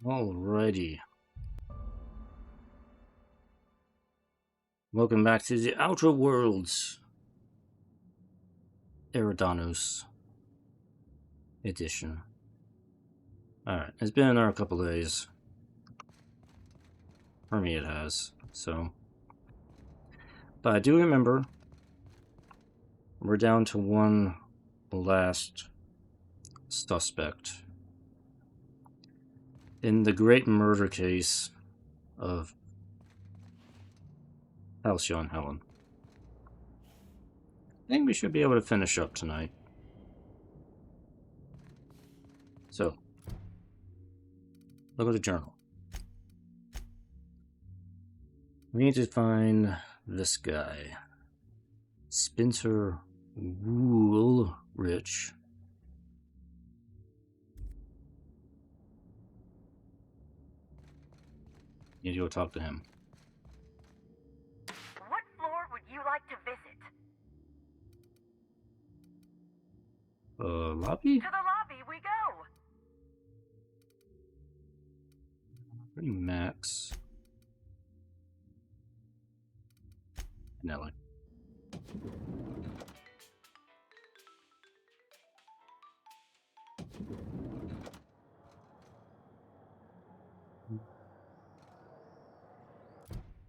Alrighty. Welcome back to the Outer Worlds Eridanos edition. Alright, it's been a couple days. For me it has, so. But I do remember we're down to one last suspect in the great murder case of Halcyon Helen. I think we should be able to finish up tonight. So, look at the journal. We need to find this guy, Spencer Woolrich. Need to go talk to him. What floor would you like to visit? Lobby? To the lobby we go! Pretty max. Nelly.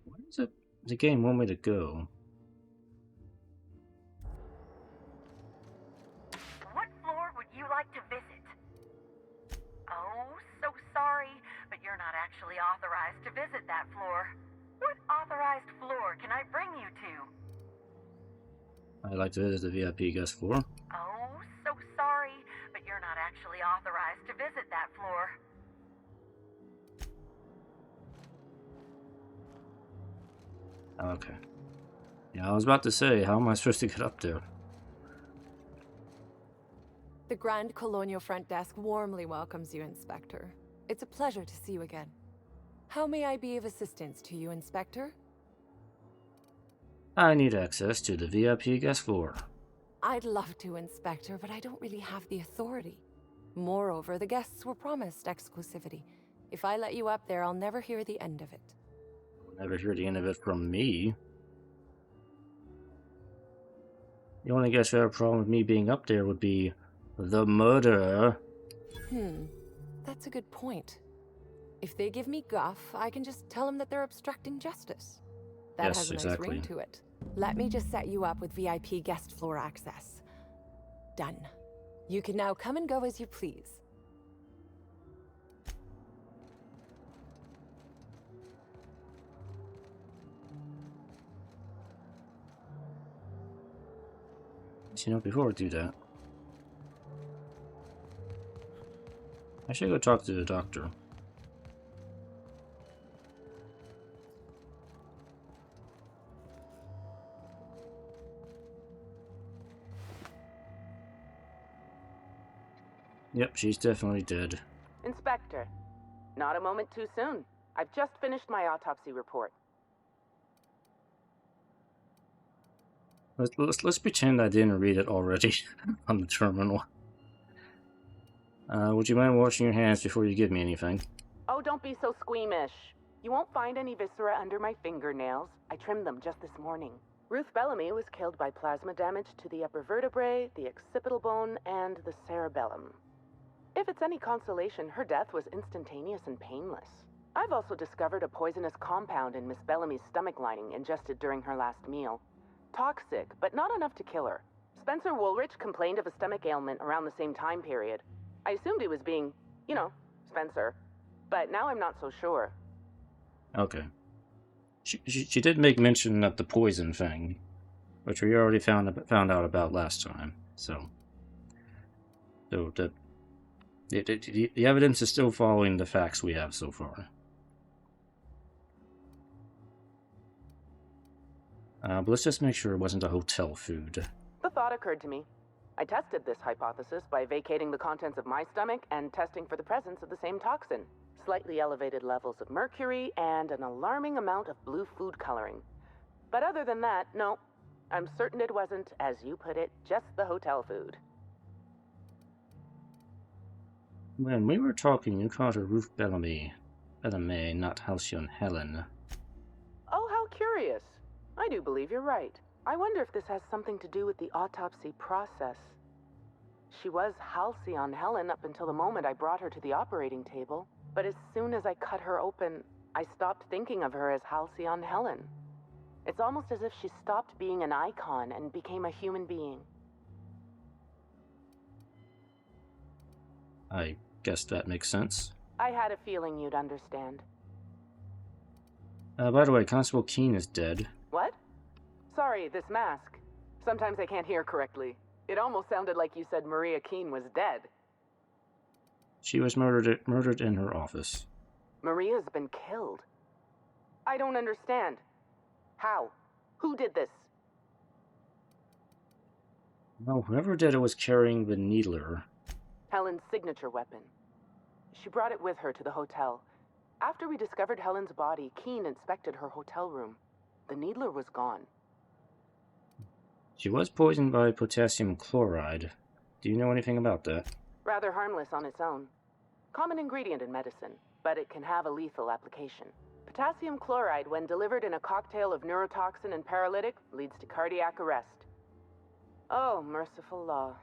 Where is it? The game want me to go? What floor would you like to visit? Oh, so sorry, but you're not actually authorized to visit that floor. What authorized floor can I bring you to? I'd like to visit the VIP guest floor. Oh, so sorry, but you're not actually authorized to visit that floor. Okay. Yeah, I was about to say, how am I supposed to get up there? The Grand Colonial Front Desk warmly welcomes you, Inspector. It's a pleasure to see you again. How may I be of assistance to you, Inspector? I need access to the VIP guest floor. I'd love to, Inspector, but I don't really have the authority. Moreover, the guests were promised exclusivity. If I let you up there, I'll never hear the end of it. I'll never hear the end of it from me. The only guess who had a problem with me being up there would be the murderer. That's a good point. If they give me guff, I can just tell them that they're obstructing justice. That Yes, has a nice exactly. ring to it. Let me just set you up with VIP guest floor access. Done. You can now come and go as you please. You know, before I do that, I should go talk to the doctor. Yep, she's definitely dead. Inspector, not a moment too soon. I've just finished my autopsy report. Let's pretend I didn't read it already on the terminal. Would you mind washing your hands before you give me anything? Oh, don't be so squeamish. You won't find any viscera under my fingernails. I trimmed them just this morning. Ruth Bellamy was killed by plasma damage to the upper vertebrae, the occipital bone, and the cerebellum. If it's any consolation, her death was instantaneous and painless. I've also discovered a poisonous compound in Miss Bellamy's stomach lining ingested during her last meal. Toxic, but not enough to kill her. Spencer Woolrich complained of a stomach ailment around the same time period. I assumed he was being, you know, Spencer. But now I'm not so sure. Okay. She did make mention of the poison thing, which we already found out about last time. So the evidence is still following the facts we have so far. But let's just make sure it wasn't a hotel food. The thought occurred to me. I tested this hypothesis by vacating the contents of my stomach and testing for the presence of the same toxin. Slightly elevated levels of mercury and an alarming amount of blue food coloring. But other than that, no. I'm certain it wasn't, as you put it, just the hotel food. When we were talking, you called her Ruth Bellamy. Bellamy, not Halcyon Helen. Oh, how curious. I do believe you're right. I wonder if this has something to do with the autopsy process. She was Halcyon Helen up until the moment I brought her to the operating table, but as soon as I cut her open, I stopped thinking of her as Halcyon Helen. It's almost as if she stopped being an icon and became a human being. I guess that makes sense. I had a feeling you'd understand. By the way, Constable Keene is dead. What? Sorry, this mask. Sometimes I can't hear correctly. It almost sounded like you said Maria Keene was dead. She was murdered in her office. Maria's been killed. I don't understand. How? Who did this? Well, whoever did it was carrying the needler. Helen's signature weapon. She brought it with her to the hotel. After we discovered Helen's body, Keene inspected her hotel room. The needler was gone. She was poisoned by potassium chloride. Do you know anything about that? Rather harmless on its own. Common ingredient in medicine, but it can have a lethal application. Potassium chloride, when delivered in a cocktail of neurotoxin and paralytic, leads to cardiac arrest. Oh, merciful law.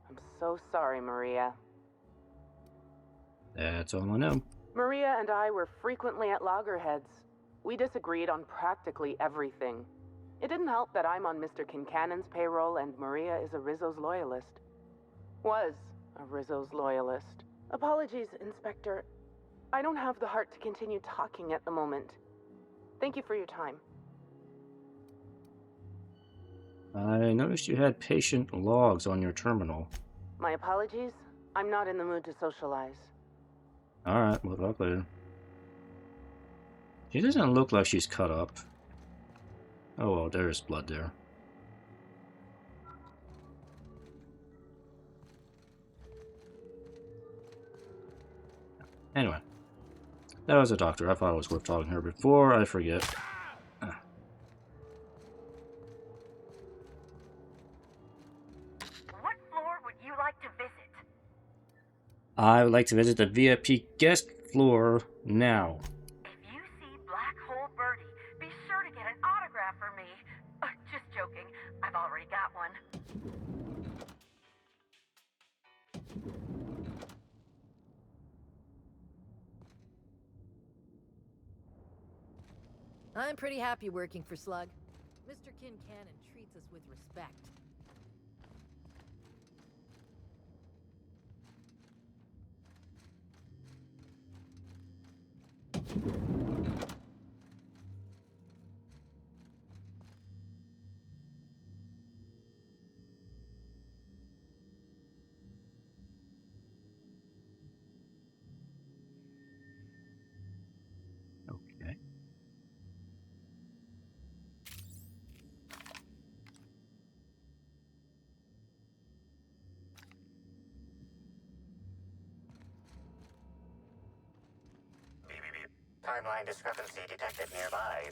I'm so sorry, Maria. That's all I know. Maria and I were frequently at loggerheads. We disagreed on practically everything. It didn't help that I'm on Mr. Kincannon's payroll and Maria is a Rizzo's loyalist. Was a Rizzo's loyalist. Apologies, Inspector. I don't have the heart to continue talking at the moment. Thank you for your time. I noticed you had patient logs on your terminal. My apologies. I'm not in the mood to socialize. Alright, we'll talk later. She doesn't look like she's cut up. Oh well, there's blood there. Anyway. That was a doctor. I thought it was worth talking to her before I forget. What floor would you like to visit? I would like to visit the VIP guest floor now. If you see Black Hole Birdie, be sure to get an autograph for me. Just joking. I've already got one. I'm pretty happy working for Slug. Mr. Kincannon treats us with respect. Okay. Timeline discrepancy detected nearby.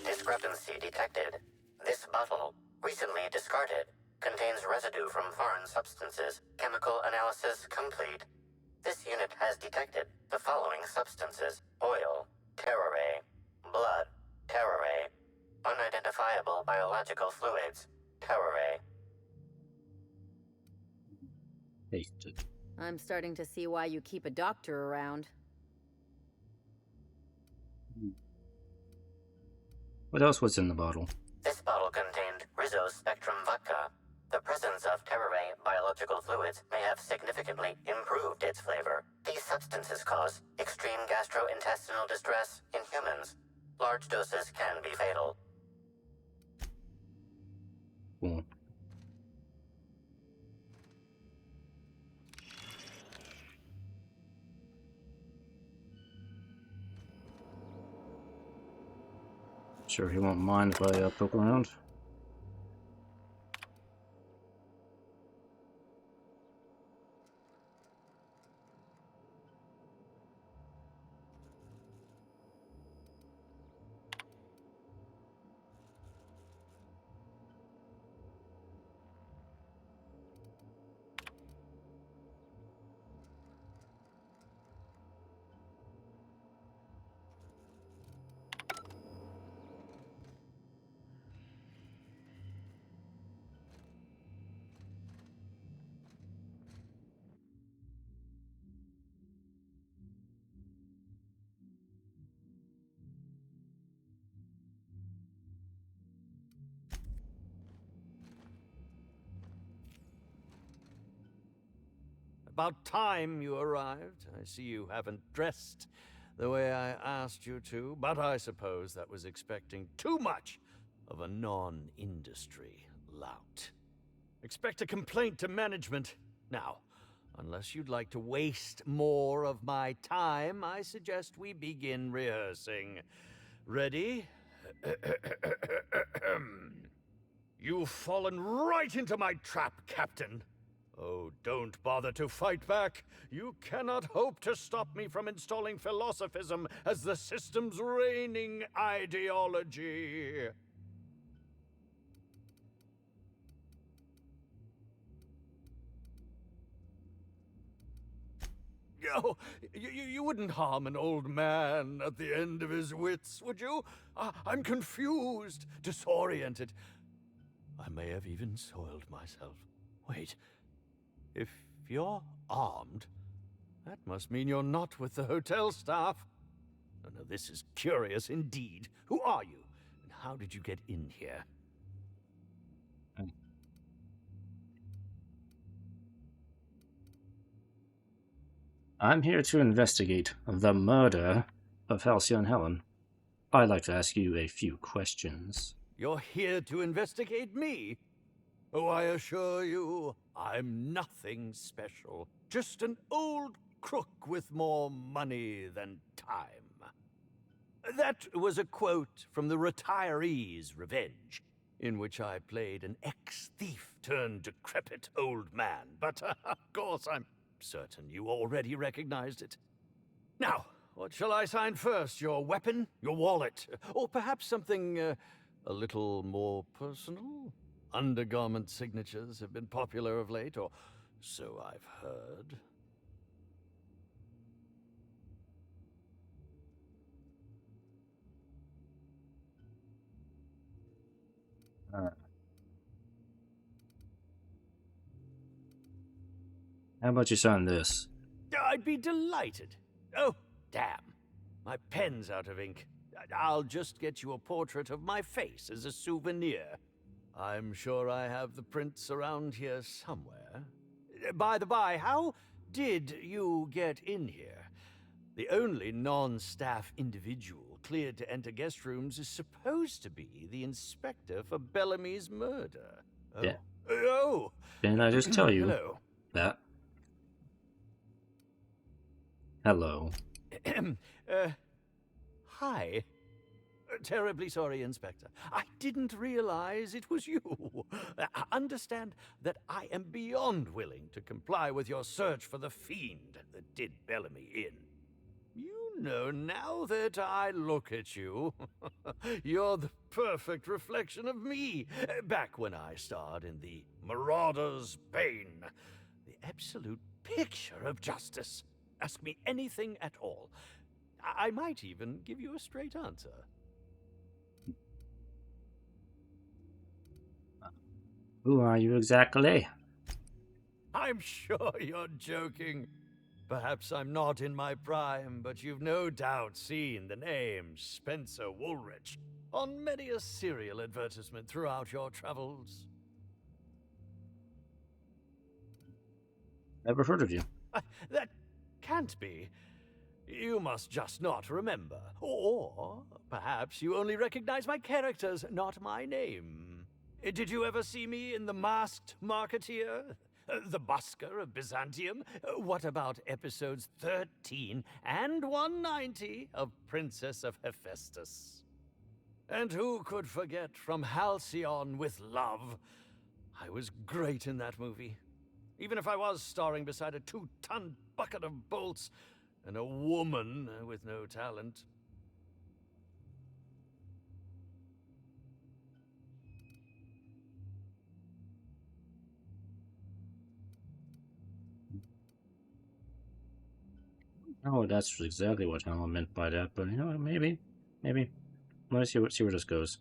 Discrepancy detected. This bottle, recently discarded, contains residue from foreign substances. Chemical analysis complete. This unit has detected the following substances: oil, terrorray, blood, terrorray, unidentifiable biological fluids, terrorray. Pasted. I'm starting to see why you keep a doctor around. What else was in the bottle? This bottle contained Rizzo's Spectrum vodka. The presence of terrorray biological fluids may have significantly improved its flavor. These substances cause extreme gastrointestinal distress in humans. Large doses can be fatal. Cool. Sure, he won't mind if I poke around. about time you arrived. I see you haven't dressed the way I asked you to, but I suppose that was expecting too much of a non-industry lout. Expect a complaint to management. Now, unless you'd like to waste more of my time, I suggest we begin rehearsing. Ready? You've fallen right into my trap, Captain. Oh, don't bother to fight back. You cannot hope to stop me from installing philosophism as the system's reigning ideology. Oh, you wouldn't harm an old man at the end of his wits, would you? I'm confused, disoriented. I may have even soiled myself. Wait, if you're armed, that must mean you're not with the hotel staff. Oh, no, this is curious indeed. Who are you, and how did you get in here? I'm here to investigate the murder of Halcyon Helen. I'd like to ask you a few questions. You're here to investigate me? Oh, I assure you, I'm nothing special. Just an old crook with more money than time. That was a quote from The Retiree's Revenge, in which I played an ex-thief turned decrepit old man. But, of course, I'm certain you already recognized it. Now, what shall I sign first? Your weapon? Your wallet? Or perhaps something a little more personal? Undergarment signatures have been popular of late, or so I've heard. How about you sign this? I'd be delighted. Oh, damn. My pen's out of ink. I'll just get you a portrait of my face as a souvenir. I'm sure I have the prints around here somewhere. By the by, how did you get in here? The only non-staff individual cleared to enter guest rooms is supposed to be the inspector for Bellamy's murder. Oh. Yeah. Oh! Didn't I just tell you Hello. that? Hello. Hi. Terribly sorry, Inspector. I didn't realize it was you. Understand that I am beyond willing to comply with your search for the fiend that did Bellamy in. You know, now that I look at you, you're the perfect reflection of me, back when I starred in The Marauder's Bane. The absolute picture of justice. Ask me anything at all. I might even give you a straight answer. Who are you exactly? I'm sure you're joking. Perhaps I'm not in my prime, but you've no doubt seen the name Spencer Woolrich on many a serial advertisement throughout your travels. Never heard of you. That can't be. You must just not remember. Or perhaps you only recognize my characters, not my name. Did you ever see me in The Masked Marketeer? The Busker of Byzantium? What about episodes 13 and 190 of Princess of Hephaestus? And who could forget From Halcyon with Love? I was great in that movie. Even if I was starring beside a 2-ton bucket of bolts and a woman with no talent. Oh, that's exactly what Helen meant by that, but you know, maybe. Let's see where this goes.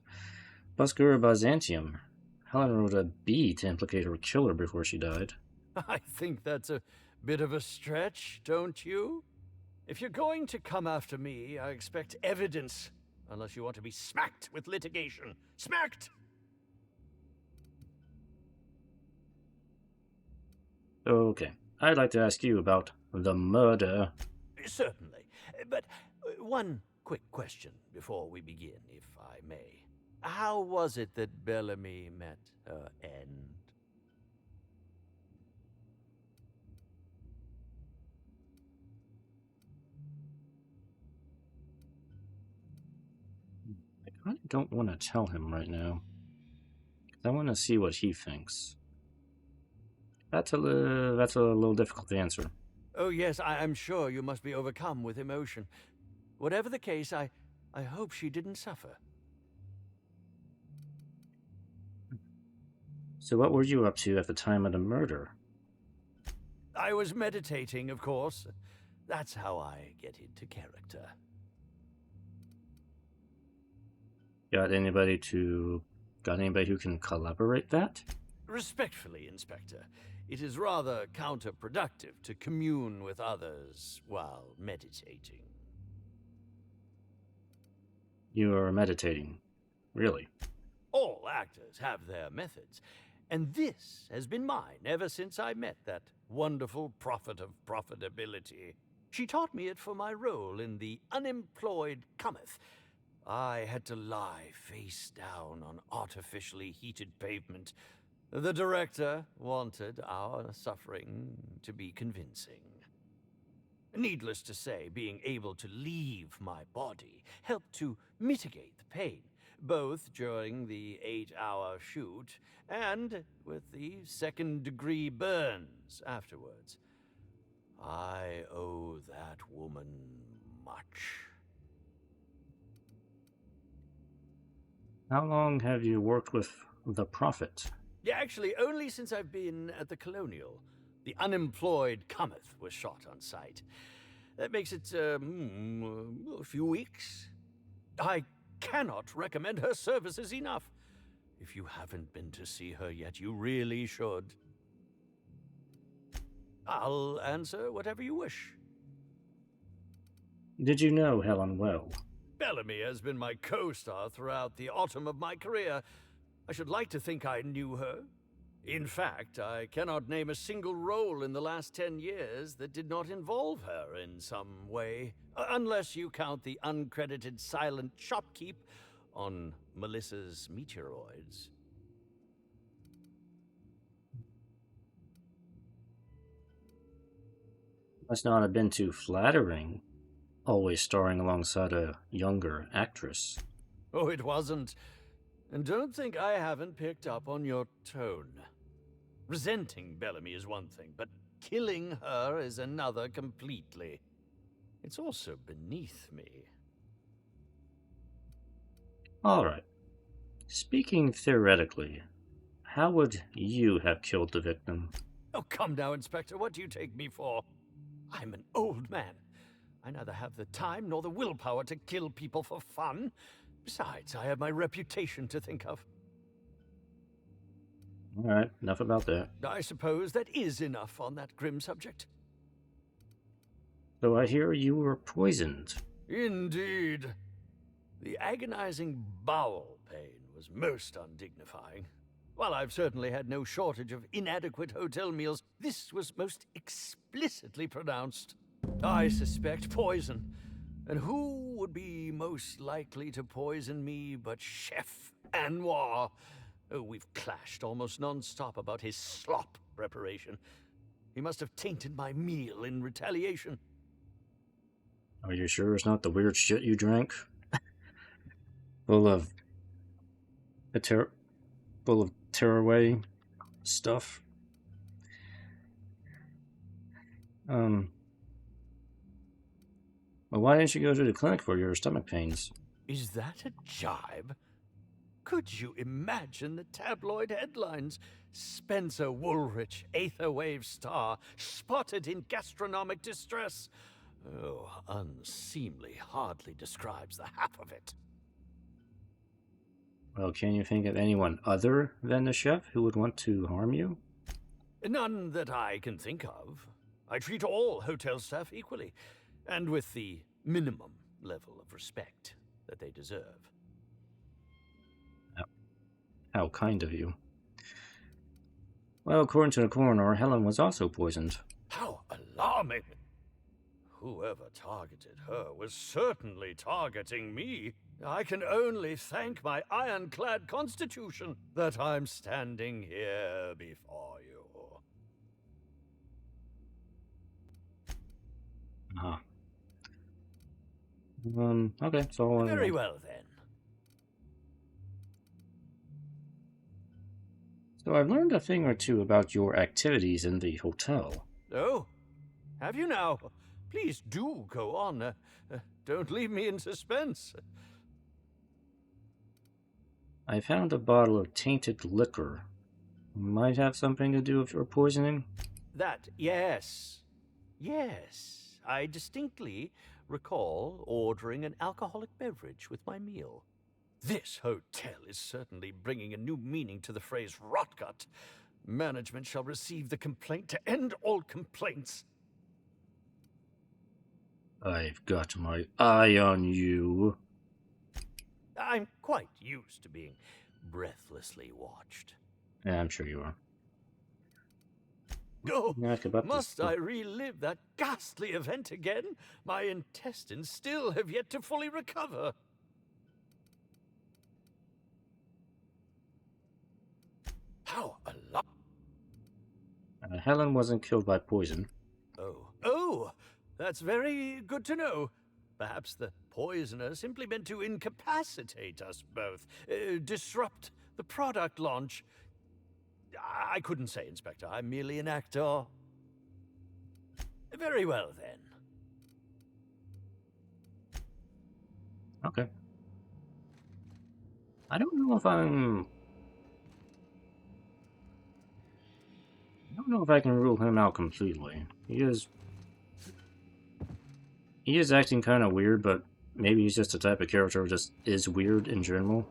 Busker of Byzantium. Helen wrote a B to implicate her killer before she died. I think that's a bit of a stretch, don't you? If you're going to come after me, I expect evidence, unless you want to be smacked with litigation. Smacked! Okay. I'd like to ask you about the murder. Certainly. But one quick question before we begin, if I may. How was it that Bellamy met her end? I kind of don't want to tell him right now. I want to see what he thinks. That's a little difficult to answer. Oh, yes, I'm sure you must be overcome with emotion. Whatever the case, I hope she didn't suffer. So what were you up to at the time of the murder? I was meditating, of course. That's how I get into character. Got anybody who can collaborate that? Respectfully, Inspector, it is rather counterproductive to commune with others while meditating. You are meditating. Really? All actors have their methods, and this has been mine ever since I met that wonderful prophet of profitability. She taught me it for my role in The Unemployed Cometh. I had to lie face down on artificially heated pavement. The director wanted our suffering to be convincing. Needless to say, being able to leave my body helped to mitigate the pain, both during the 8-hour shoot and with the second-degree burns afterwards. I owe that woman much. How long have you worked with the Prophet? Yeah, actually, only since I've been at the Colonial. The Unemployed Cometh was shot on site. That makes it, a few weeks. I cannot recommend her services enough. If you haven't been to see her yet, you really should. I'll answer whatever you wish. Did you know Helen well? Bellamy has been my co-star throughout the autumn of my career. I should like to think I knew her. In fact, I cannot name a single role in the last 10 years that did not involve her in some way, unless you count the uncredited silent shopkeep on Melissa's Meteoroids. Must not have been too flattering, always starring alongside a younger actress. Oh, it wasn't. And don't think I haven't picked up on your tone. Resenting Bellamy is one thing, but killing her is another completely. It's also beneath me. Alright. Speaking theoretically, how would you have killed the victim? Oh, come now, Inspector. What do you take me for? I'm an old man. I neither have the time nor the willpower to kill people for fun. Besides, I have my reputation to think of. Alright, enough about that. I suppose that is enough on that grim subject. So I hear you were poisoned. Indeed. The agonizing bowel pain was most undignifying. While I've certainly had no shortage of inadequate hotel meals, this was most explicitly pronounced. I suspect poison. And who would be most likely to poison me but Chef Anwar? Oh, we've clashed almost non-stop about his slop preparation. He must have tainted my meal in retaliation. Are you sure it's not the weird shit you drank? full of tearaway stuff. Well, why didn't you go to the clinic for your stomach pains? Is that a jibe? Could you imagine the tabloid headlines? Spencer Woolrich, Aetherwave star, spotted in gastronomic distress. Oh, unseemly hardly describes the half of it. Well, can you think of anyone other than the chef who would want to harm you? None that I can think of. I treat all hotel staff equally, and with the minimum level of respect that they deserve. How kind of you. Well, according to the coroner, Helen was also poisoned. alarming. Whoever targeted her was certainly targeting me. I can only thank my ironclad constitution that I'm standing here before you. Ah. Okay, so Very well, then. So I've learned a thing or two about your activities in the hotel. Oh, have you now? Please do go on. Don't leave me in suspense. I found a bottle of tainted liquor. Might have something to do with your poisoning? Yes. Yes. I distinctly recall ordering an alcoholic beverage with my meal. This hotel is certainly bringing a new meaning to the phrase rotgut. Management shall receive the complaint to end all complaints. I've got my eye on you. I'm quite used to being breathlessly watched. Yeah, I'm sure you are. Oh, Ask about must this. I relive that ghastly event again? My intestines still have yet to fully recover. How alive? Helen wasn't killed by poison. Oh, that's very good to know. Perhaps the poisoner simply meant to incapacitate us both, disrupt the product launch. I couldn't say, Inspector. I'm merely an actor. Very well, then. Okay. I don't know if I can rule him out completely. He is acting kind of weird, but maybe he's just the type of character who just is weird in general.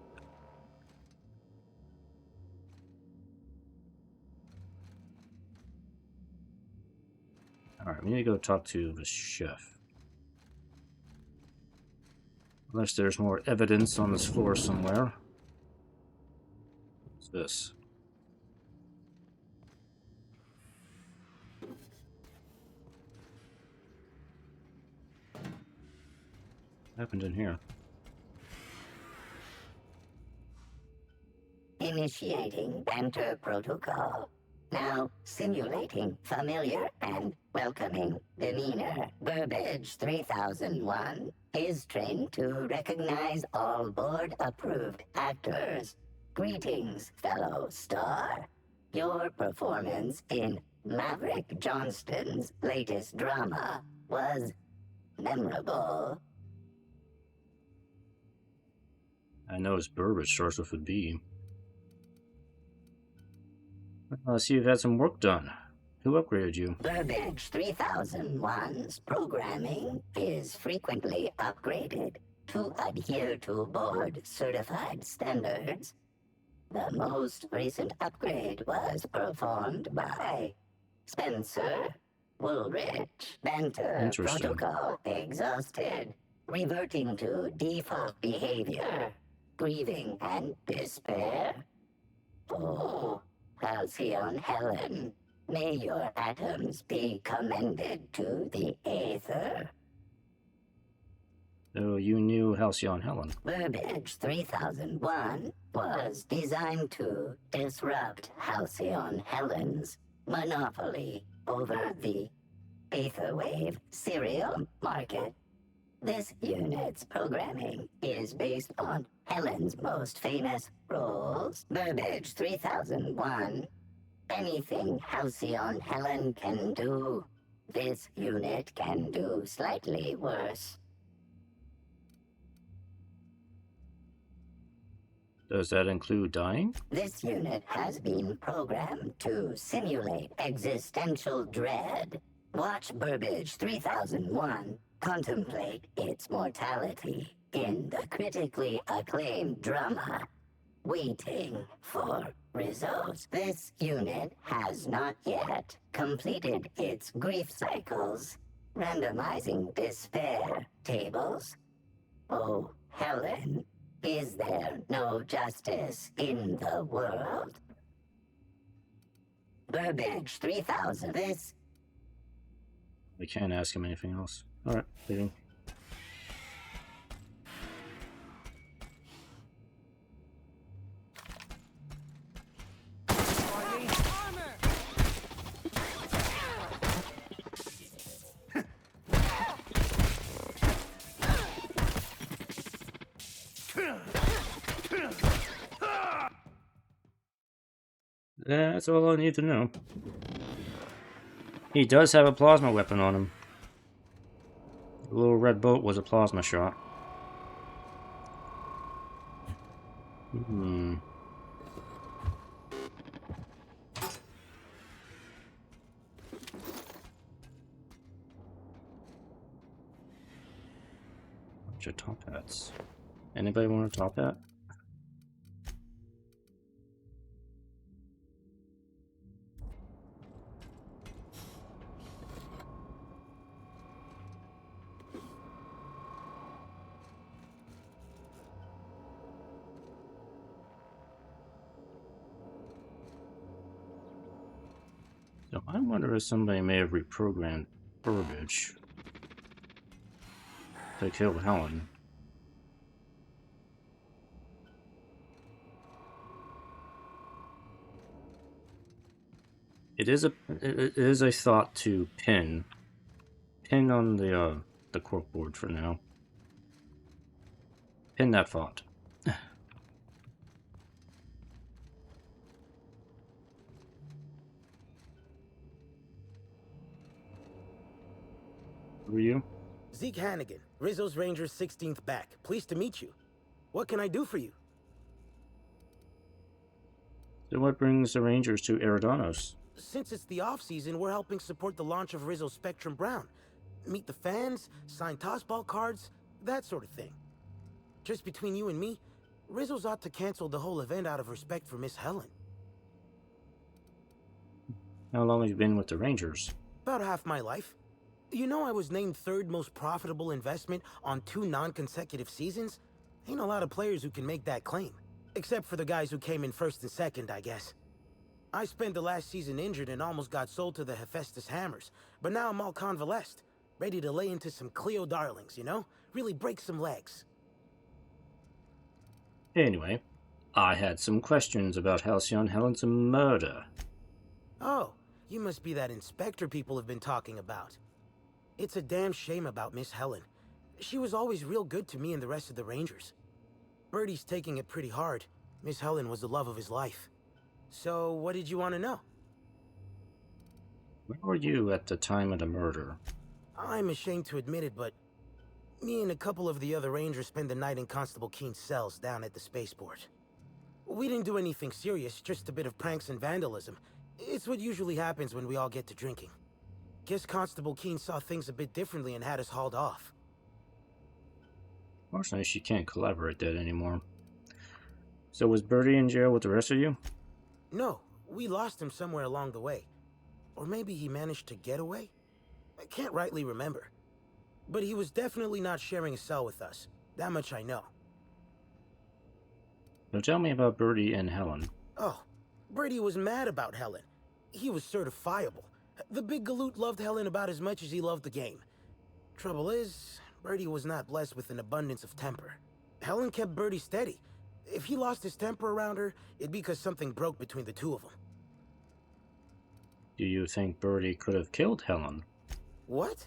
Alright, we need to go talk to the chef. Unless there's more evidence on this floor somewhere. What's this? What happened in here? Initiating banter protocol. Now simulating familiar and welcoming demeanor. Burbage 3001 is trained to recognize all board-approved actors. Greetings, fellow star. Your performance in Maverick Johnston's latest drama was memorable. I know his Burbage starts with a B. I see you've had some work done. Who upgraded you? Burbage 3001's programming is frequently upgraded to adhere to board-certified standards. The most recent upgrade was performed by Spencer Woolrich. Banter Interesting. protocol exhausted, reverting to default behavior, grieving and despair. Oh, Halcyon Helen, may your atoms be commended to the Aether. Oh, you knew Halcyon Helen. Burbage 3001 was designed to disrupt Halcyon Helen's monopoly over the Aetherwave serial market. This unit's programming is based on Helen's most famous roles. Burbage 3001. Anything Halcyon Helen can do, this unit can do slightly worse. Does that include dying? This unit has been programmed to simulate existential dread. Watch Burbage 3001 contemplate its mortality in the critically acclaimed drama, Waiting for Results. This unit has not yet completed its grief cycles, randomizing despair tables. Oh, Helen, is there no justice in the world? Burbage 3000. This I can't ask him anything else. Alright, leaving. That's all I need to know. He does have a plasma weapon on him. The little red boat was a plasma shot. Bunch of top hats. Anybody want a top hat? So I wonder if somebody may have reprogrammed Burbage to kill Helen. It is a thought to pin on the corkboard for now. Pin that thought. Who are you? Zeke Hannigan, Rizzo's Rangers 16th back. Pleased to meet you. What can I do for you? So what brings the Rangers to Eridanos? Since it's the off-season, we're helping support the launch of Rizzo Spectrum Brown. Meet the fans, sign tossball cards, that sort of thing. Just between you and me, Rizzo's ought to cancel the whole event out of respect for Miss Helen. How long have you been with the Rangers? About half my life. You know I was named third most profitable investment on 2 non-consecutive seasons? Ain't a lot of players who can make that claim. Except for the guys who came in first and second, I guess. I spent the last season injured and almost got sold to the Hephaestus Hammers, but now I'm all convalesced. Ready to lay into some Cleo darlings, you know? Really break some legs. Anyway, I had some questions about Halcyon Helen's murder. Oh, you must be that inspector people have been talking about. It's a damn shame about Miss Helen. She was always real good to me and the rest of the Rangers. Birdie's taking it pretty hard. Miss Helen was the love of his life. So, what did you want to know? Where were you at the time of the murder? I'm ashamed to admit it, but me and a couple of the other Rangers spent the night in Constable Keen's cells down at the spaceport. We didn't do anything serious, just a bit of pranks and vandalism. It's what usually happens when we all get to drinking. Guess Constable Keen saw things a bit differently and had us hauled off. Fortunately, she can't collaborate that anymore. So was Birdie in jail with the rest of you? No, we lost him somewhere along the way. Or maybe he managed to get away? I can't rightly remember. But he was definitely not sharing a cell with us. That much I know. So tell me about Birdie and Helen. Oh, Birdie was mad about Helen. He was certifiable. The big galoot loved Helen about as much as he loved the game. Trouble is, Birdie was not blessed with an abundance of temper. Helen kept Birdie steady. If he lost his temper around her, it'd be because something broke between the two of them. Do you think Birdie could have killed Helen? What?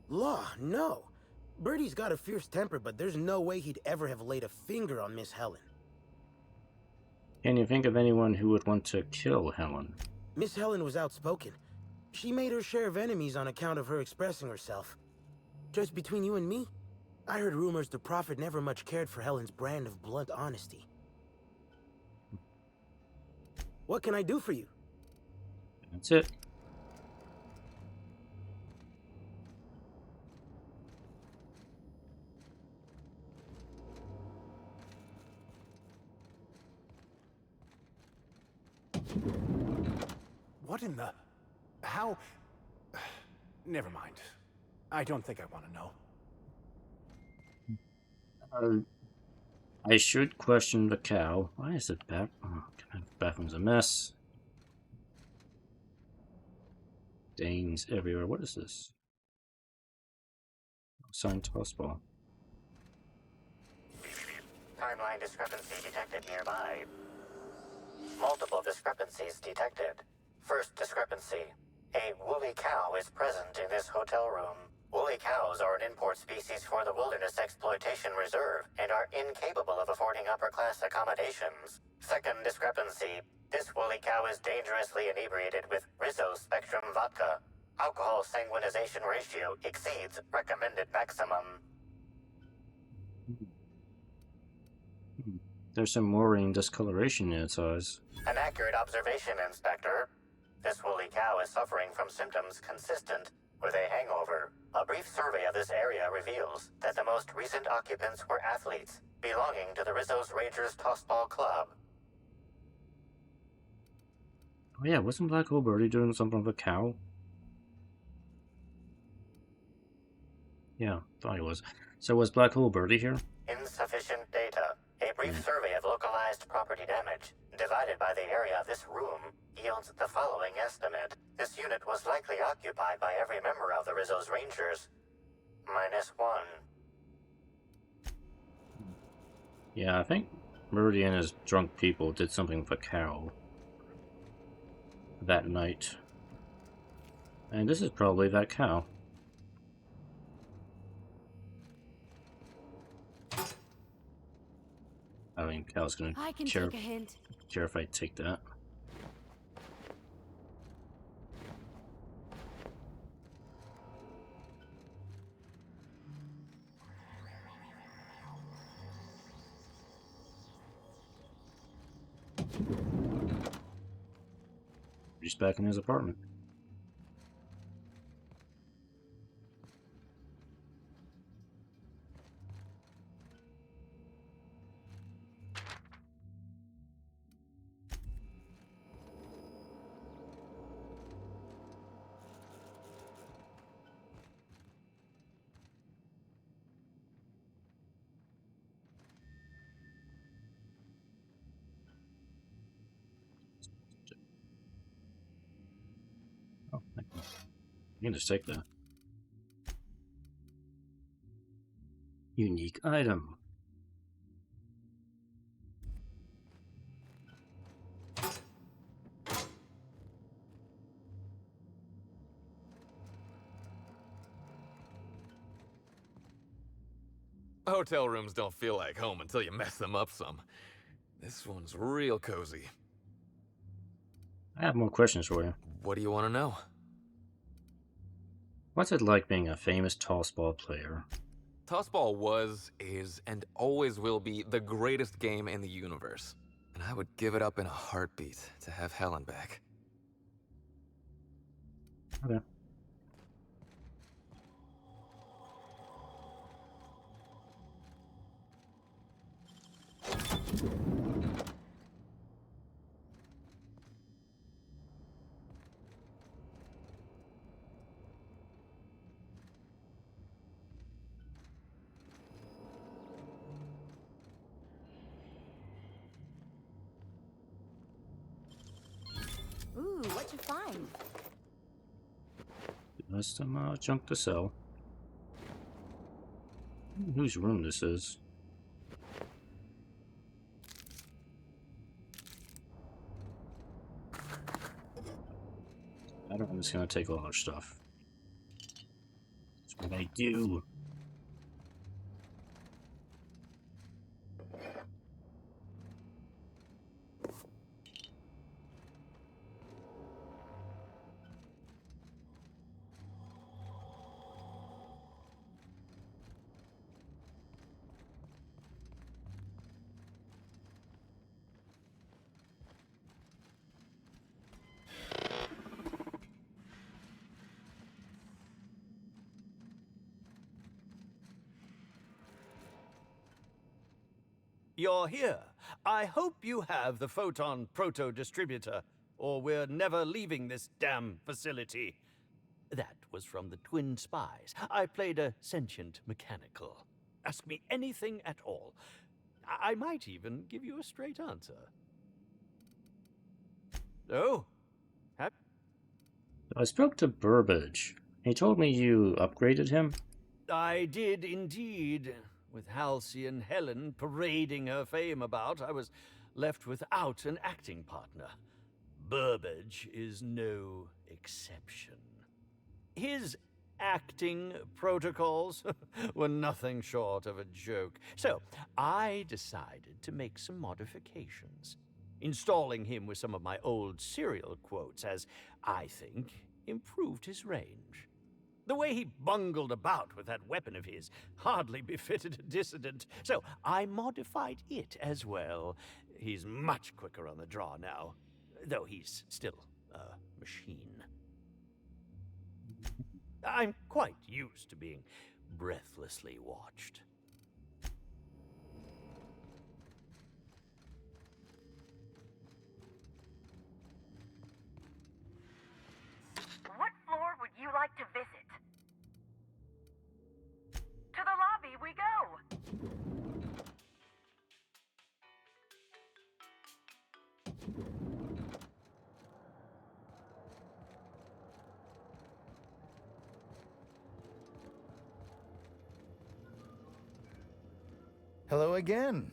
Law, no. Birdie's got a fierce temper, but there's no way he'd ever have laid a finger on Miss Helen. Can you think of anyone who would want to kill Helen? Miss Helen was outspoken. She made her share of enemies on account of her expressing herself. Just between you and me, I heard rumors the Prophet never much cared for Helen's brand of blunt honesty. What can I do for you? That's it. What in the... How... Never mind. I don't think I want to know. I should question the cow. Why is it back? Oh, God, the bathroom's a mess. Stains everywhere. What is this? Assigned tossball. Timeline discrepancy detected nearby. Multiple discrepancies detected. First discrepancy. A woolly cow is present in this hotel room. Woolly cows are an import species for the Wilderness Exploitation Reserve and are incapable of affording upper-class accommodations. Second discrepancy. This woolly cow is dangerously inebriated with Rizzo Spectrum vodka. Alcohol sanguinization ratio exceeds recommended maximum. There's some worrying discoloration in its eyes. An accurate observation, Inspector. This woolly cow is suffering from symptoms consistent with a hangover. A brief survey of this area reveals that the most recent occupants were athletes belonging to the Rizzo's Rangers Tossball Club. Oh yeah, wasn't Black Hole Birdie doing something with a cow? Yeah, thought he was. So was Black Hole Birdie here? Insufficient data. A brief survey of localized property damage, divided by the area of this room, yields the following estimate. This unit was likely occupied by every member of the Rizzo's Rangers. -1. Yeah, I think Birdie and his drunk people did something with a cow that night. And this is probably that cow. I mean, cow's gonna care if I take that. He's back in his apartment. Oh, thank you. You can just take that. Unique item. Hotel rooms don't feel like home until you mess them up some. This one's real cozy. I have more questions for you. What do you want to know? What's it like being a famous tossball player? Tossball was, is, and always will be the greatest game in the universe. And I would give it up in a heartbeat to have Helen back. Okay. Ooh, what'd you find? There's some junk to sell. Whose room this is? I'm just gonna take all our stuff. That's what I do. You're here. I hope you have the Photon Proto-Distributor, or we're never leaving this damn facility. That was from the Twin Spies. I played a sentient mechanical. Ask me anything at all. I might even give you a straight answer. Oh? I spoke to Burbage. He told me you upgraded him? I did indeed. With Halcyon Helen parading her fame about, I was left without an acting partner. Burbage is no exception. His acting protocols were nothing short of a joke, so I decided to make some modifications, installing him with some of my old serial quotes as, I think, improved his range. The way he bungled about with that weapon of his hardly befitted a dissident, so I modified it as well. He's much quicker on the draw now, though he's still a machine. I'm quite used to being breathlessly watched. What floor would you like to visit? To the lobby we go! Hello again.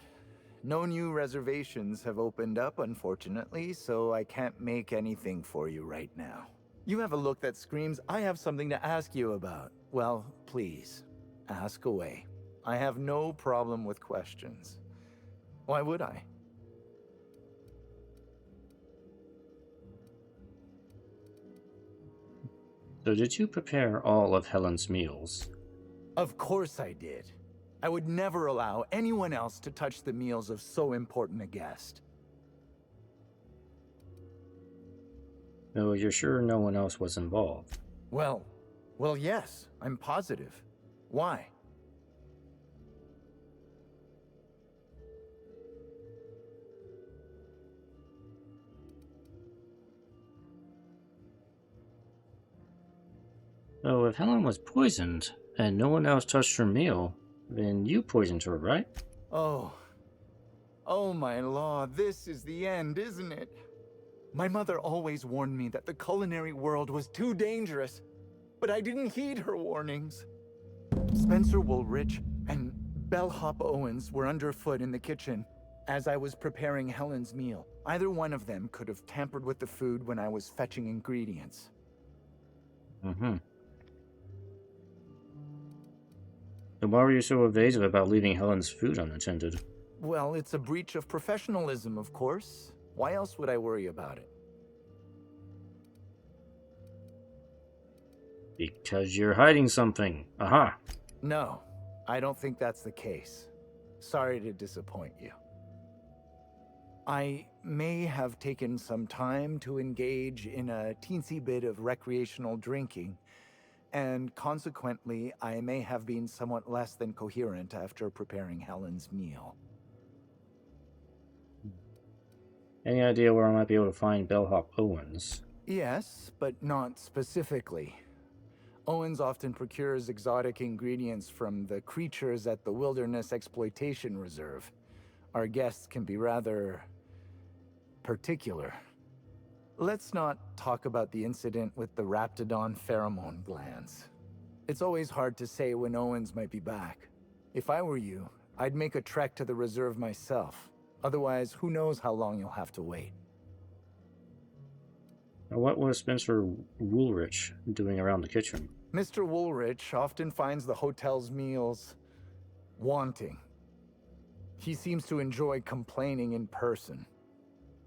No new reservations have opened up, unfortunately, so I can't make anything for you right now. You have a look that screams, I have something to ask you about. Well, please, ask away. I have no problem with questions. Why would I? So did you prepare all of Helen's meals? Of course I did. I would never allow anyone else to touch the meals of so important a guest. No, you're sure no one else was involved? Well, yes, I'm positive. Why? So if Helen was poisoned, and no one else touched her meal, then you poisoned her, right? Oh my law, this is the end, isn't it? My mother always warned me that the culinary world was too dangerous, but I didn't heed her warnings. Spencer Woolrich and Bellhop Owens were underfoot in the kitchen as I was preparing Helen's meal. Either one of them could have tampered with the food when I was fetching ingredients. Then why were you so evasive about leaving Helen's food unattended? Well, it's a breach of professionalism, of course. Why else would I worry about it? Because you're hiding something. Aha! No, I don't think that's the case. Sorry to disappoint you. I may have taken some time to engage in a teensy bit of recreational drinking, and consequently, I may have been somewhat less than coherent after preparing Helen's meal. Any idea where I might be able to find Bellhop Owens? Yes, but not specifically. Owens often procures exotic ingredients from the creatures at the Wilderness Exploitation Reserve. Our guests can be rather particular. Let's not talk about the incident with the Raptidon pheromone glands. It's always hard to say when Owens might be back. If I were you, I'd make a trek to the reserve myself. Otherwise, who knows how long you'll have to wait. Now, what was Spencer Woolrich doing around the kitchen? Mr. Woolrich often finds the hotel's meals wanting. He seems to enjoy complaining in person.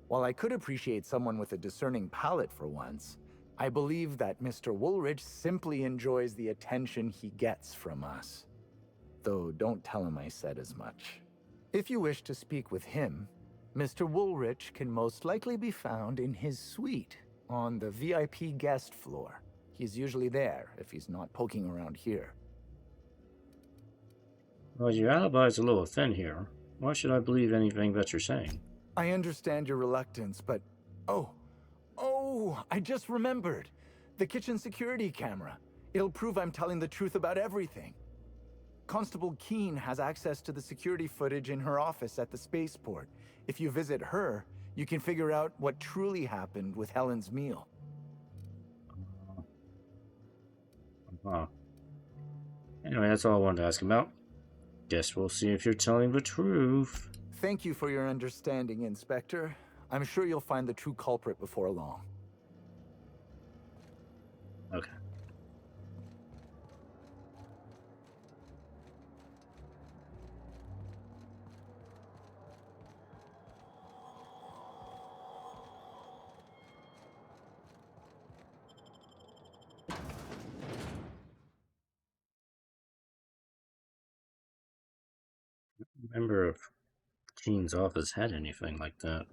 While I could appreciate someone with a discerning palate for once, I believe that Mr. Woolrich simply enjoys the attention he gets from us. Though don't tell him I said as much. If you wish to speak with him, Mr. Woolrich can most likely be found in his suite on the VIP guest floor. He's usually there if he's not poking around here. Well, your alibi's a little thin here. Why should I believe anything that you're saying? I understand your reluctance, but... Oh, I just remembered. The kitchen security camera. It'll prove I'm telling the truth about everything. Constable Keene has access to the security footage in her office at the spaceport. If you visit her, you can figure out what truly happened with Helen's meal. Anyway, that's all I wanted to ask about. Guess we'll see if you're telling the truth. Thank you for your understanding, Inspector. I'm sure you'll find the true culprit before long. Okay. Remember if Keen's office had anything like that.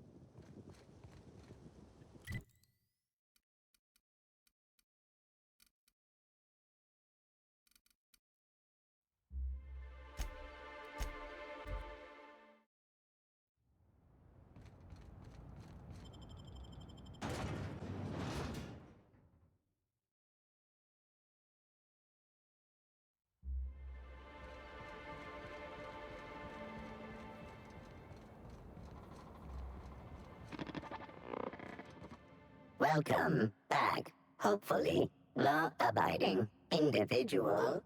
Welcome back, hopefully, law-abiding individual.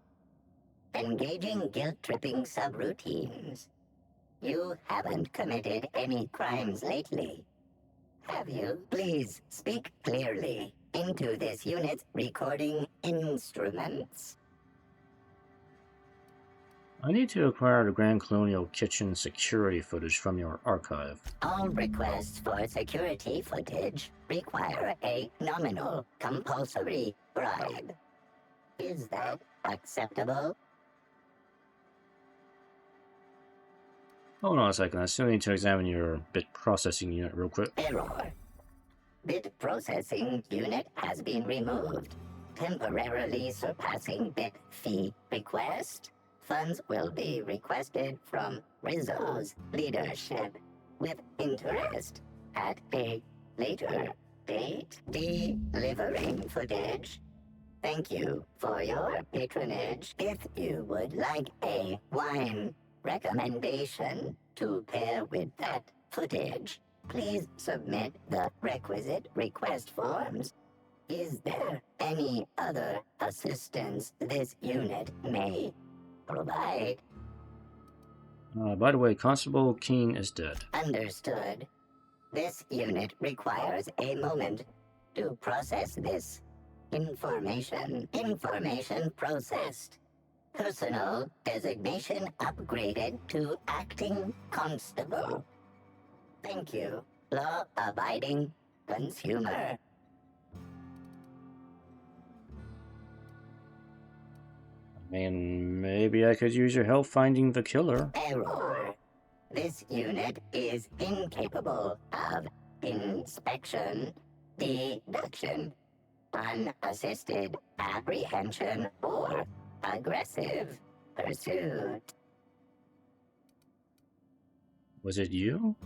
Engaging guilt-tripping subroutines. You haven't committed any crimes lately, have you? Please speak clearly into this unit's recording instruments. I need to acquire the Grand Colonial Kitchen security footage from your archive. All requests for security footage require a nominal compulsory bribe. Is that acceptable? Hold on a second, I still need to examine your bit processing unit real quick. Error. Bit processing unit has been removed, temporarily surpassing bit fee request. Funds will be requested from Rizzo's leadership with interest at a later date. Delivering footage. Thank you for your patronage. If you would like a wine recommendation to pair with that footage, please submit the requisite request forms. Is there any other assistance this unit may provide? By the way, Constable Keen is dead. Understood. This unit requires a moment to process this information. Information processed. Personal designation upgraded to acting constable. Thank you, law-abiding consumer. I mean, maybe I could use your help finding the killer. Error. This unit is incapable of inspection, deduction, unassisted apprehension, or aggressive pursuit. Was it you?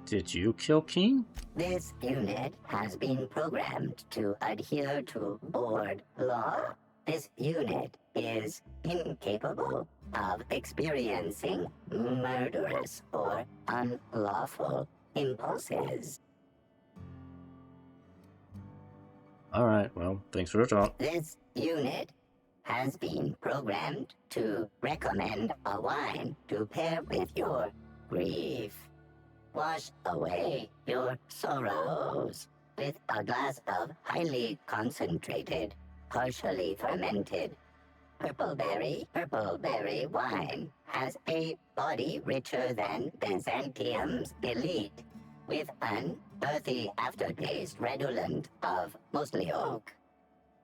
Did you kill Keen? This unit has been programmed to adhere to board law. This unit is incapable of experiencing murderous or unlawful impulses. Alright, well, thanks for the talk. This unit has been programmed to recommend a wine to pair with your grief. Wash away your sorrows with a glass of highly concentrated, partially fermented purple berry wine. Has a body richer than Byzantium's elite, with an earthy aftertaste redolent of mostly oak.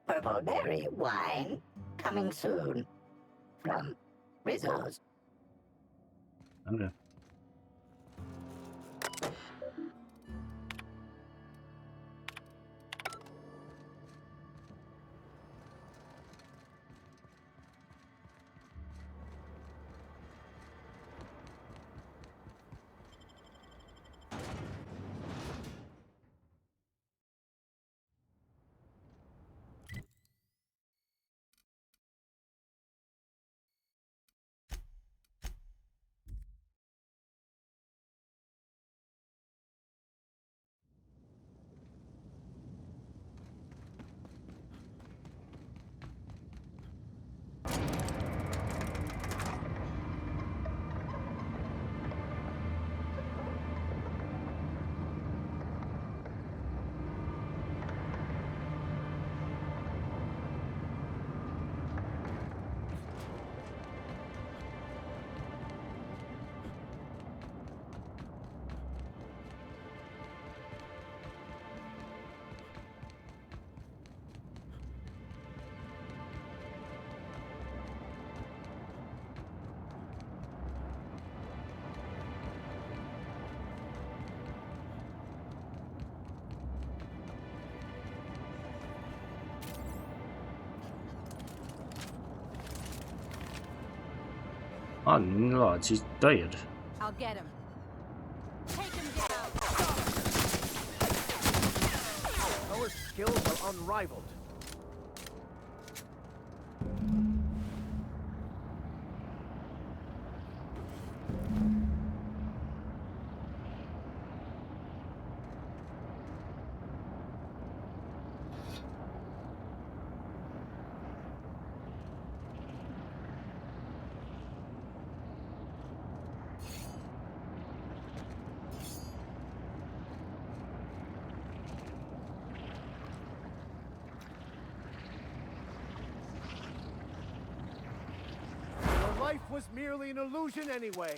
Purple berry wine coming soon from Rizzo's. Okay. Oh, she's dead. I'll get him. Take him down. Our skills are unrivaled. Your life was merely an illusion anyway.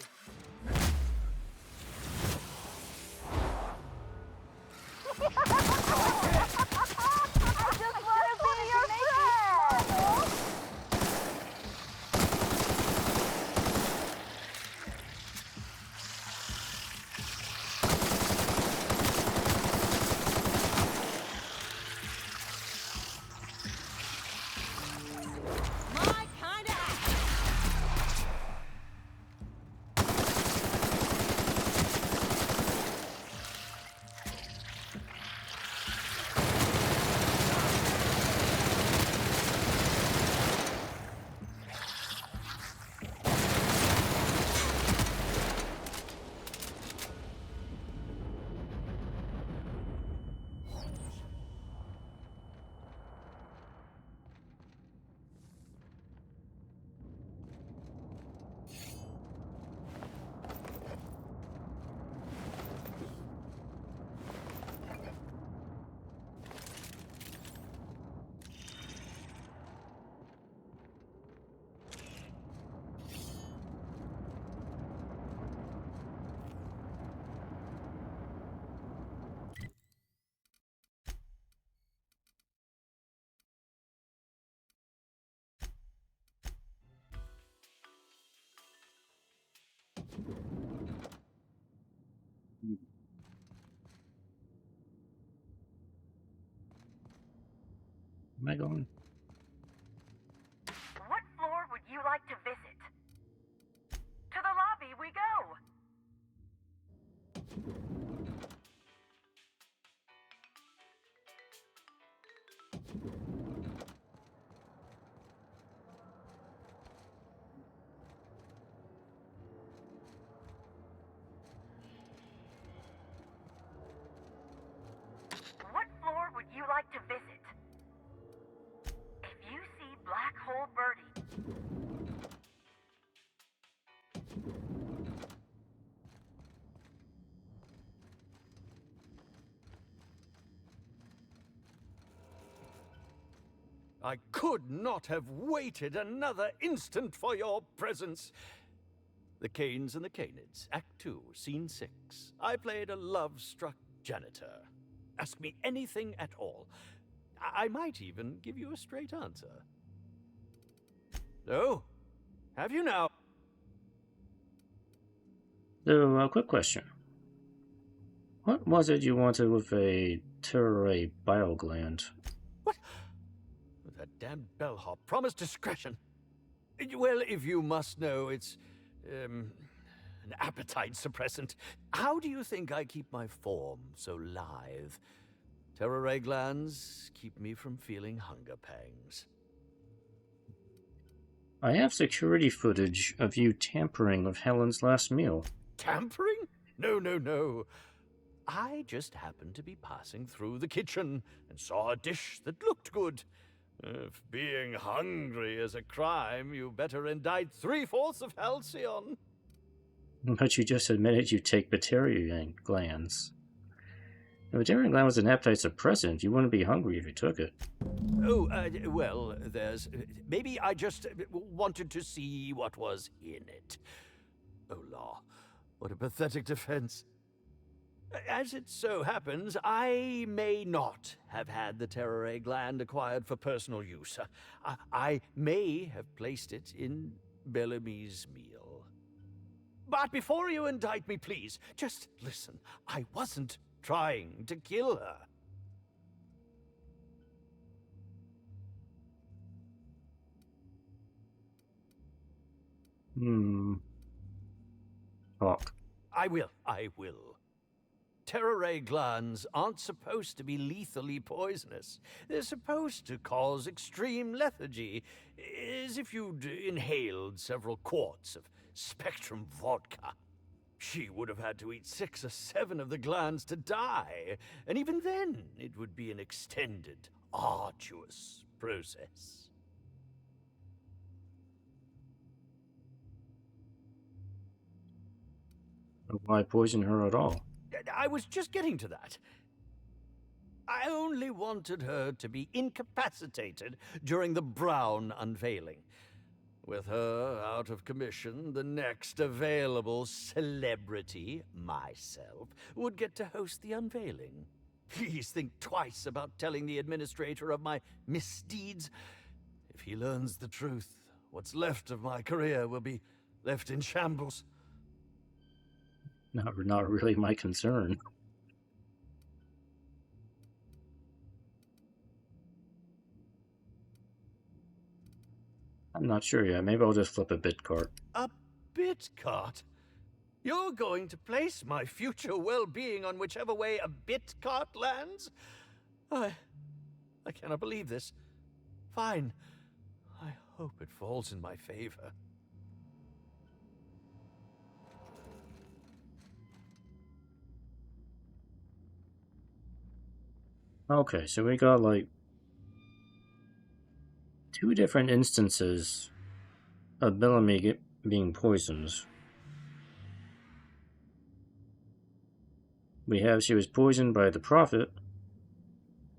My kind of act. Am I going? What floor would you like to visit? To the lobby we go! What floor would you like to visit? If you see Black Hole Birdie, I could not have waited another instant for your presence. The Canes and the Canids, Act 2, Scene 6. I played a love-struck janitor. Ask me anything at all. I might even give you a straight answer. So, have you now? So, quick question. What was it you wanted with a Terray biogland? What? That damned bellhop promised discretion. Well, if you must know, it's, an appetite suppressant. How do you think I keep my form so lithe? Terray glands keep me from feeling hunger pangs. I have security footage of you tampering with Helen's last meal. Tampering? No, no, no. I just happened to be passing through the kitchen and saw a dish that looked good. If being hungry is a crime, you better indict 3/4 of Halcyon. But you just admitted you take Batarian glands. The Batarian gland was an appetite suppressant. You wouldn't be hungry if you took it. Oh, well, there's... maybe I just wanted to see what was in it. Oh, law. What a pathetic defense. As it so happens, I may not have had the Terray gland acquired for personal use. I may have placed it in Bellamy's meal. But before you indict me, please, just listen. I wasn't trying to kill her. Talk. I will. Terror ray glands aren't supposed to be lethally poisonous. They're supposed to cause extreme lethargy, as if you'd inhaled several quarts of Spectrum vodka. She would have had to eat 6 or 7 of the glands to die, and even then it would be an extended, arduous process. Why poison her at all? I was just getting to that. I only wanted her to be incapacitated during the Brown unveiling. With her out of commission, the next available celebrity, myself, would get to host the unveiling. Please think twice about telling the administrator of my misdeeds. If he learns the truth, what's left of my career will be left in shambles. Not really my concern. I'm not sure yet. Maybe I'll just flip a bit cart. A bit cart? You're going to place my future well-being on whichever way a bit cart lands? I cannot believe this. Fine. I hope it falls in my favor. Okay, so we got like 2 different instances of Bellamy being poisoned. We have she was poisoned by the Prophet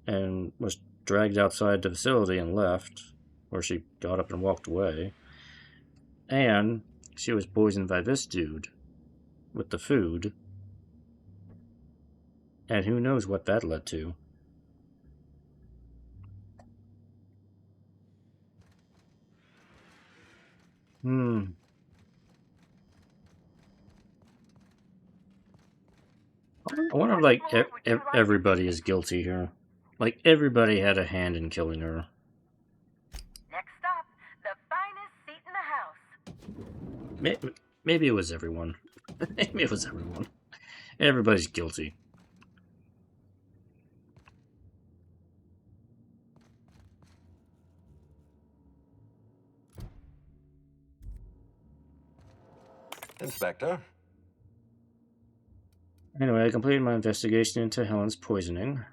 and was dragged outside the facility and left, or she got up and walked away. And she was poisoned by this dude with the food. And who knows what that led to. I wonder if, like, everybody is guilty here. Like, everybody had a hand in killing her. Next up, the finest seat in the house. Maybe it was everyone. Maybe it was everyone. Everybody's guilty. Inspector? Anyway, I completed my investigation into Helen's poisoning.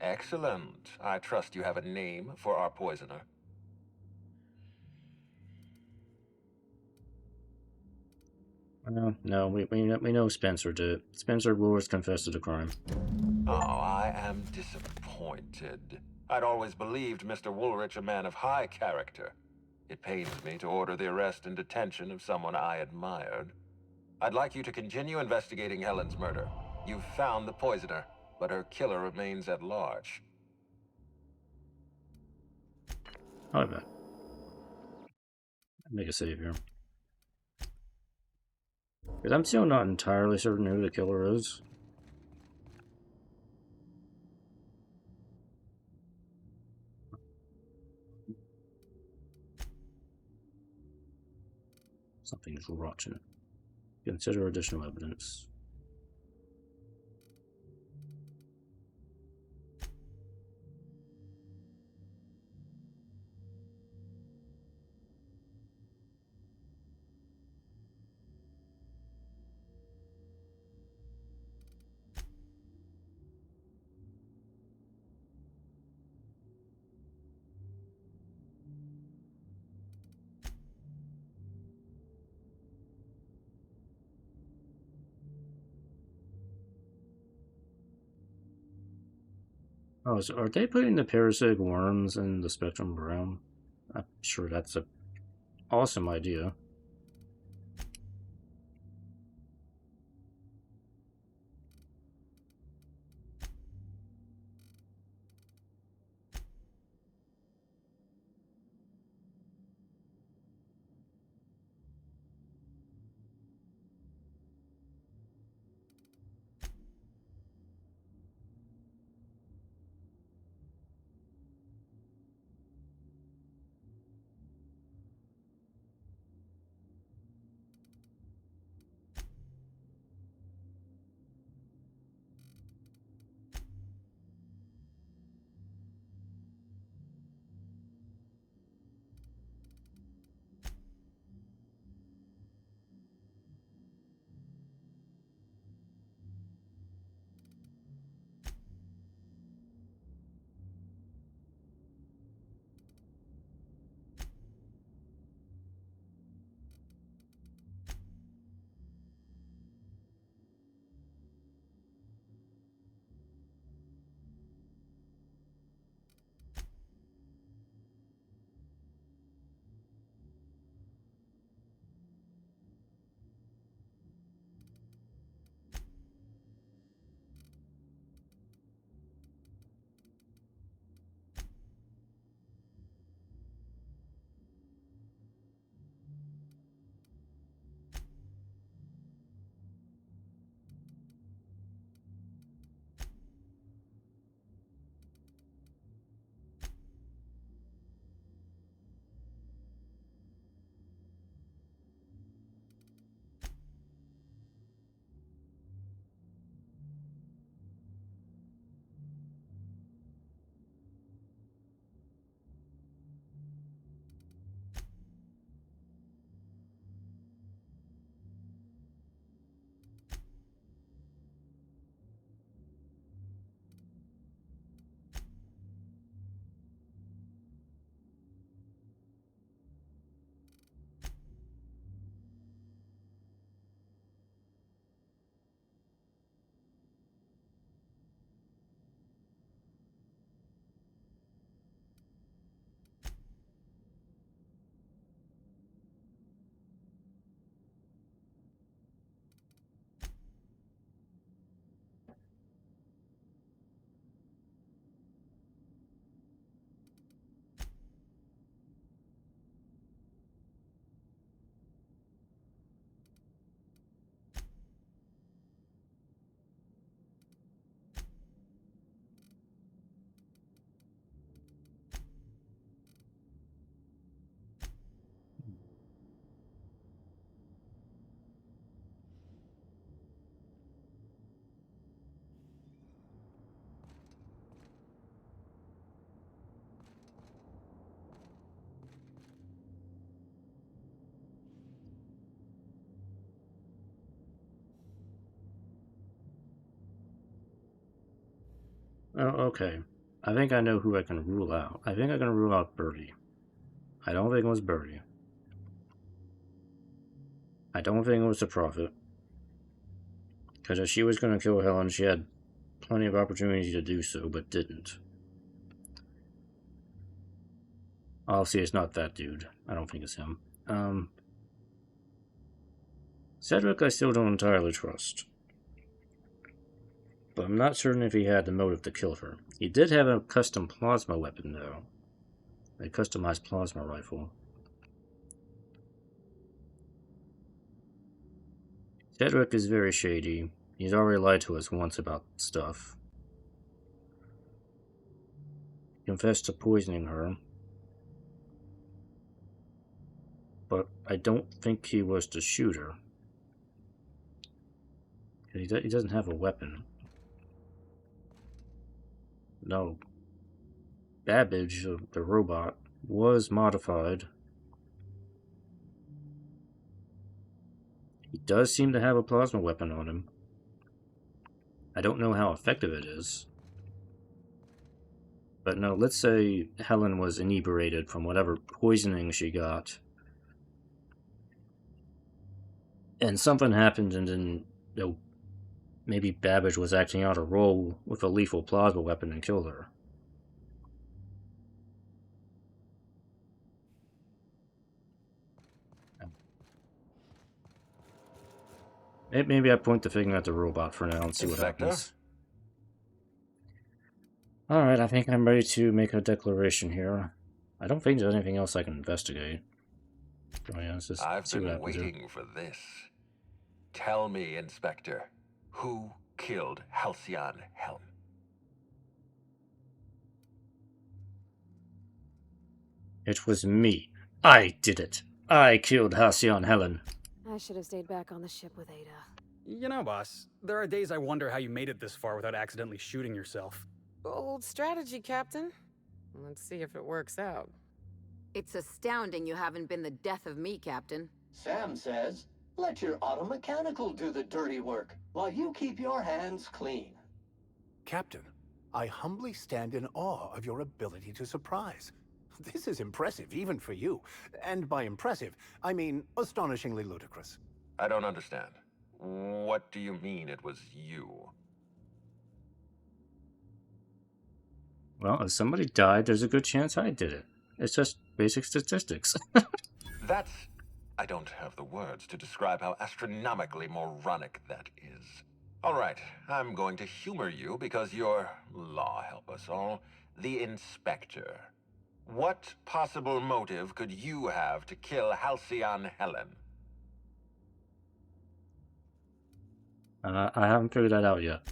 Excellent. I trust you have a name for our poisoner. No, we know Spencer did it. Spencer Roars confessed to the crime. Oh, I am disappointed. I'd always believed Mr. Woolrich a man of high character. It pains me to order the arrest and detention of someone I admired. I'd like you to continue investigating Helen's murder. You've found the poisoner, but her killer remains at large. I bet. Make a save here. Because I'm still not entirely certain who the killer is. Something's rotten. Consider additional evidence. Oh, so are they putting the parasitic worms in the Spectrum Brown? I'm sure that's an awesome idea. okay. I think I know who I can rule out. I think I can rule out Birdie. I don't think it was Birdie. I don't think it was the Prophet. Because if she was going to kill Helen, she had plenty of opportunity to do so, but didn't. Obviously, it's not that dude. I don't think it's him. Cedric I still don't entirely trust. But I'm not certain if he had the motive to kill her. He did have a custom plasma weapon, though. A customized plasma rifle. Cedric is very shady. He's already lied to us once about stuff. He confessed to poisoning her. But I don't think he was the shooter. He doesn't have a weapon. No. Babbage, the robot, was modified. He does seem to have a plasma weapon on him. I don't know how effective it is. But no, let's say Helen was inebriated from whatever poisoning she got. And something happened, and then, you know, maybe Babbage was acting out a role with a lethal plasma weapon and killed her. Maybe I point the finger at the robot for now and see what happens. Alright, I think I'm ready to make a declaration here. I don't think there's anything else I can investigate. Oh, yeah, let's just I've see what been happens here. waiting for this. Tell me, Inspector, who killed Halcyon Helen? It was me. I did it. I killed Halcyon Helen. I should have stayed back on the ship with Ada. You know, boss, there are days I wonder how you made it this far without accidentally shooting yourself. Bold strategy, Captain. Let's see if it works out. It's astounding you haven't been the death of me, Captain. Sam says, let your automechanical do the dirty work, while you keep your hands clean. Captain, I humbly stand in awe of your ability to surprise. This is impressive, even for you. And by impressive, I mean astonishingly ludicrous. I don't understand. What do you mean it was you? Well, if somebody died, there's a good chance I did it. It's just basic statistics. That's... I don't have the words to describe how astronomically moronic that is. Alright, I'm going to humor you because you're, law help us all, the Inspector. What possible motive could you have to kill Halcyon Helen? I haven't figured that out yet.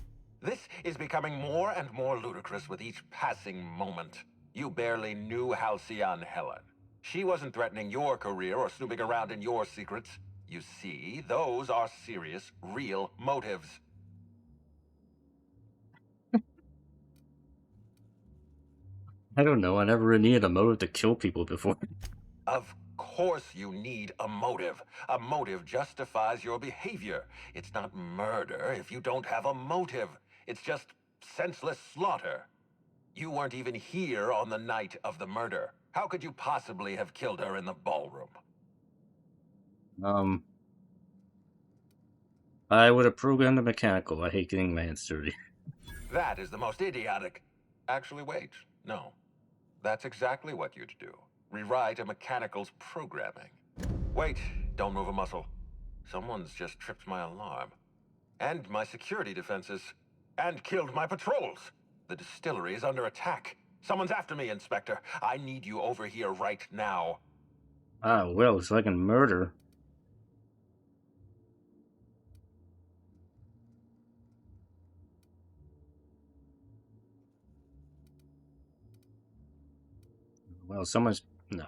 This is becoming more and more ludicrous with each passing moment. You barely knew Halcyon Helen. She wasn't threatening your career or snooping around in your secrets. You see, those are serious, real motives. I don't know, I never really needed a motive to kill people before. Of course you need a motive. A motive justifies your behavior. It's not murder if you don't have a motive. It's just senseless slaughter. You weren't even here on the night of the murder. How could you possibly have killed her in the ballroom? I would have programmed the mechanical. I hate getting my hands dirty. That is the most idiotic... Actually, wait. No. That's exactly what you'd do. Rewrite a mechanical's programming. Wait, don't move a muscle. Someone's just tripped my alarm. And my security defenses. And killed my patrols. The distillery is under attack. Someone's after me, Inspector. I need you over here right now. Ah, well, so I can murder. Well, someone's... No,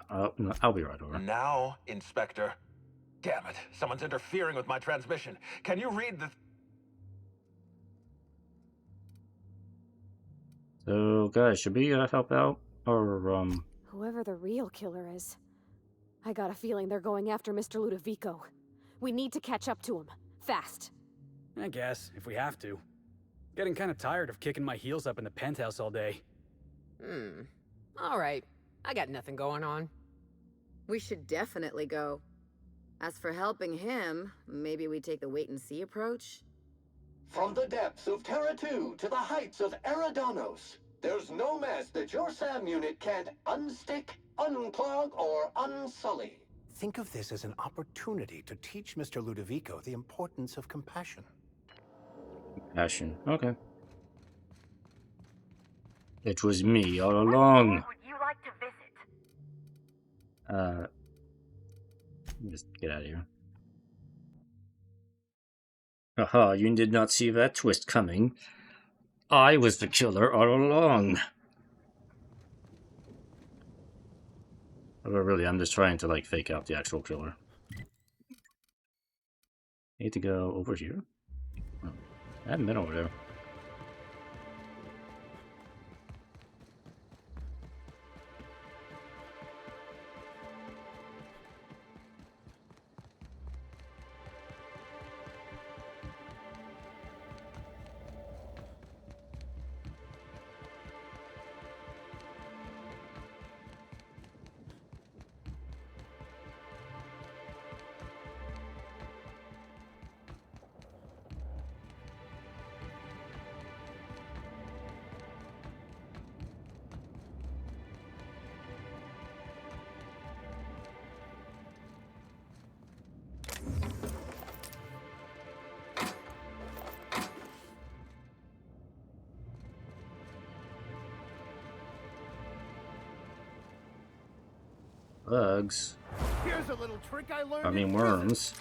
I'll be right over. Now, Inspector. Damn it, someone's interfering with my transmission. Can you read the... So, guys, should we help out? Or, Whoever the real killer is. I got a feeling they're going after Mr. Ludovico. We need to catch up to him. Fast. I guess, if we have to. Getting kind of tired of kicking my heels up in the penthouse all day. Alright. I got nothing going on. We should definitely go. As for helping him, maybe we take the wait-and-see approach? From the depths of Terra 2 to the heights of Eridanos, there's no mess that your SAM unit can't unstick, unclog, or unsully. Think of this as an opportunity to teach Mr. Ludovico the importance of compassion. Passion. Okay. It was me all along. What would you like to visit? Just get out of here. Haha, you did not see that twist coming. I was the killer all along. But really, I'm just trying to, like, fake out the actual killer. Need to go over here? Oh, I haven't been over there. Bugs. Here's a little trick I learned. I mean, worms.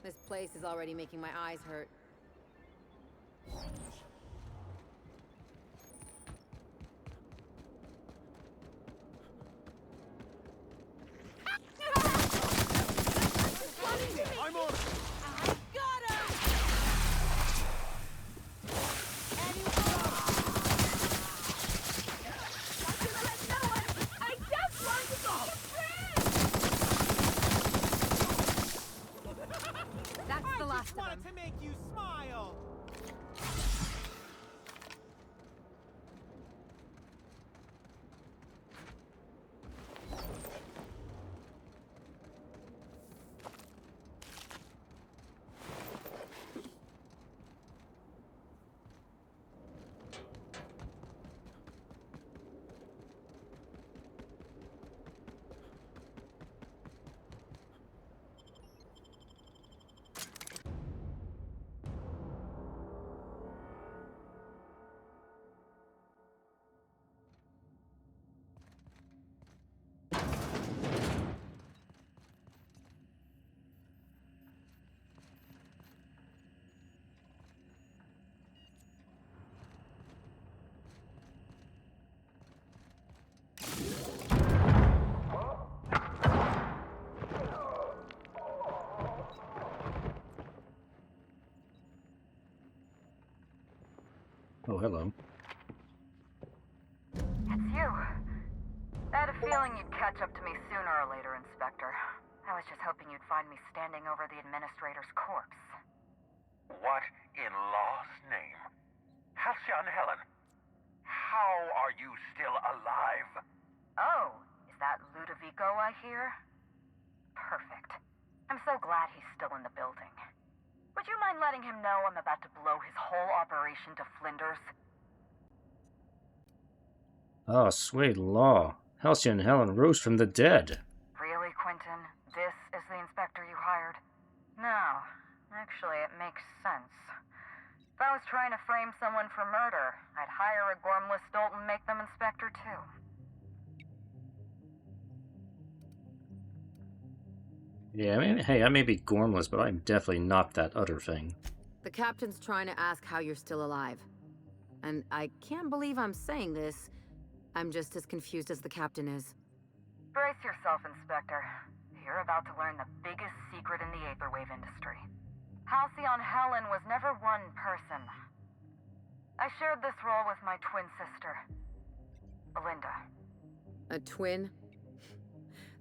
This place is already making my eyes hurt. I'm on. That's the last of them. To make you smile. Oh, hello. It's you. I had a feeling you'd catch up to me sooner or later, Inspector. I was just hoping you'd find me standing over the administrator's corpse. What in law's name? Halcyon Helen, how are you still alive? Oh, is that Ludovico I hear? Perfect. I'm so glad he's still in the building. Would you mind letting him know I'm about to blow his whole operation to flinders? Oh, sweet law. Halcyon Helen rose from the dead. Really, Quentin? This is the inspector you hired? No. Actually, it makes sense. If I was trying to frame someone for murder, I'd hire a gormless dolt and make them inspector too. Yeah, I mean, hey, I may be gormless, but I'm definitely not that other thing. The captain's trying to ask how you're still alive. And I can't believe I'm saying this. I'm just as confused as the captain is. Brace yourself, Inspector. you're about to learn the biggest secret in the Aetherwave industry. Halcyon Helen was never one person. I shared this role with my twin sister, Belinda. A twin?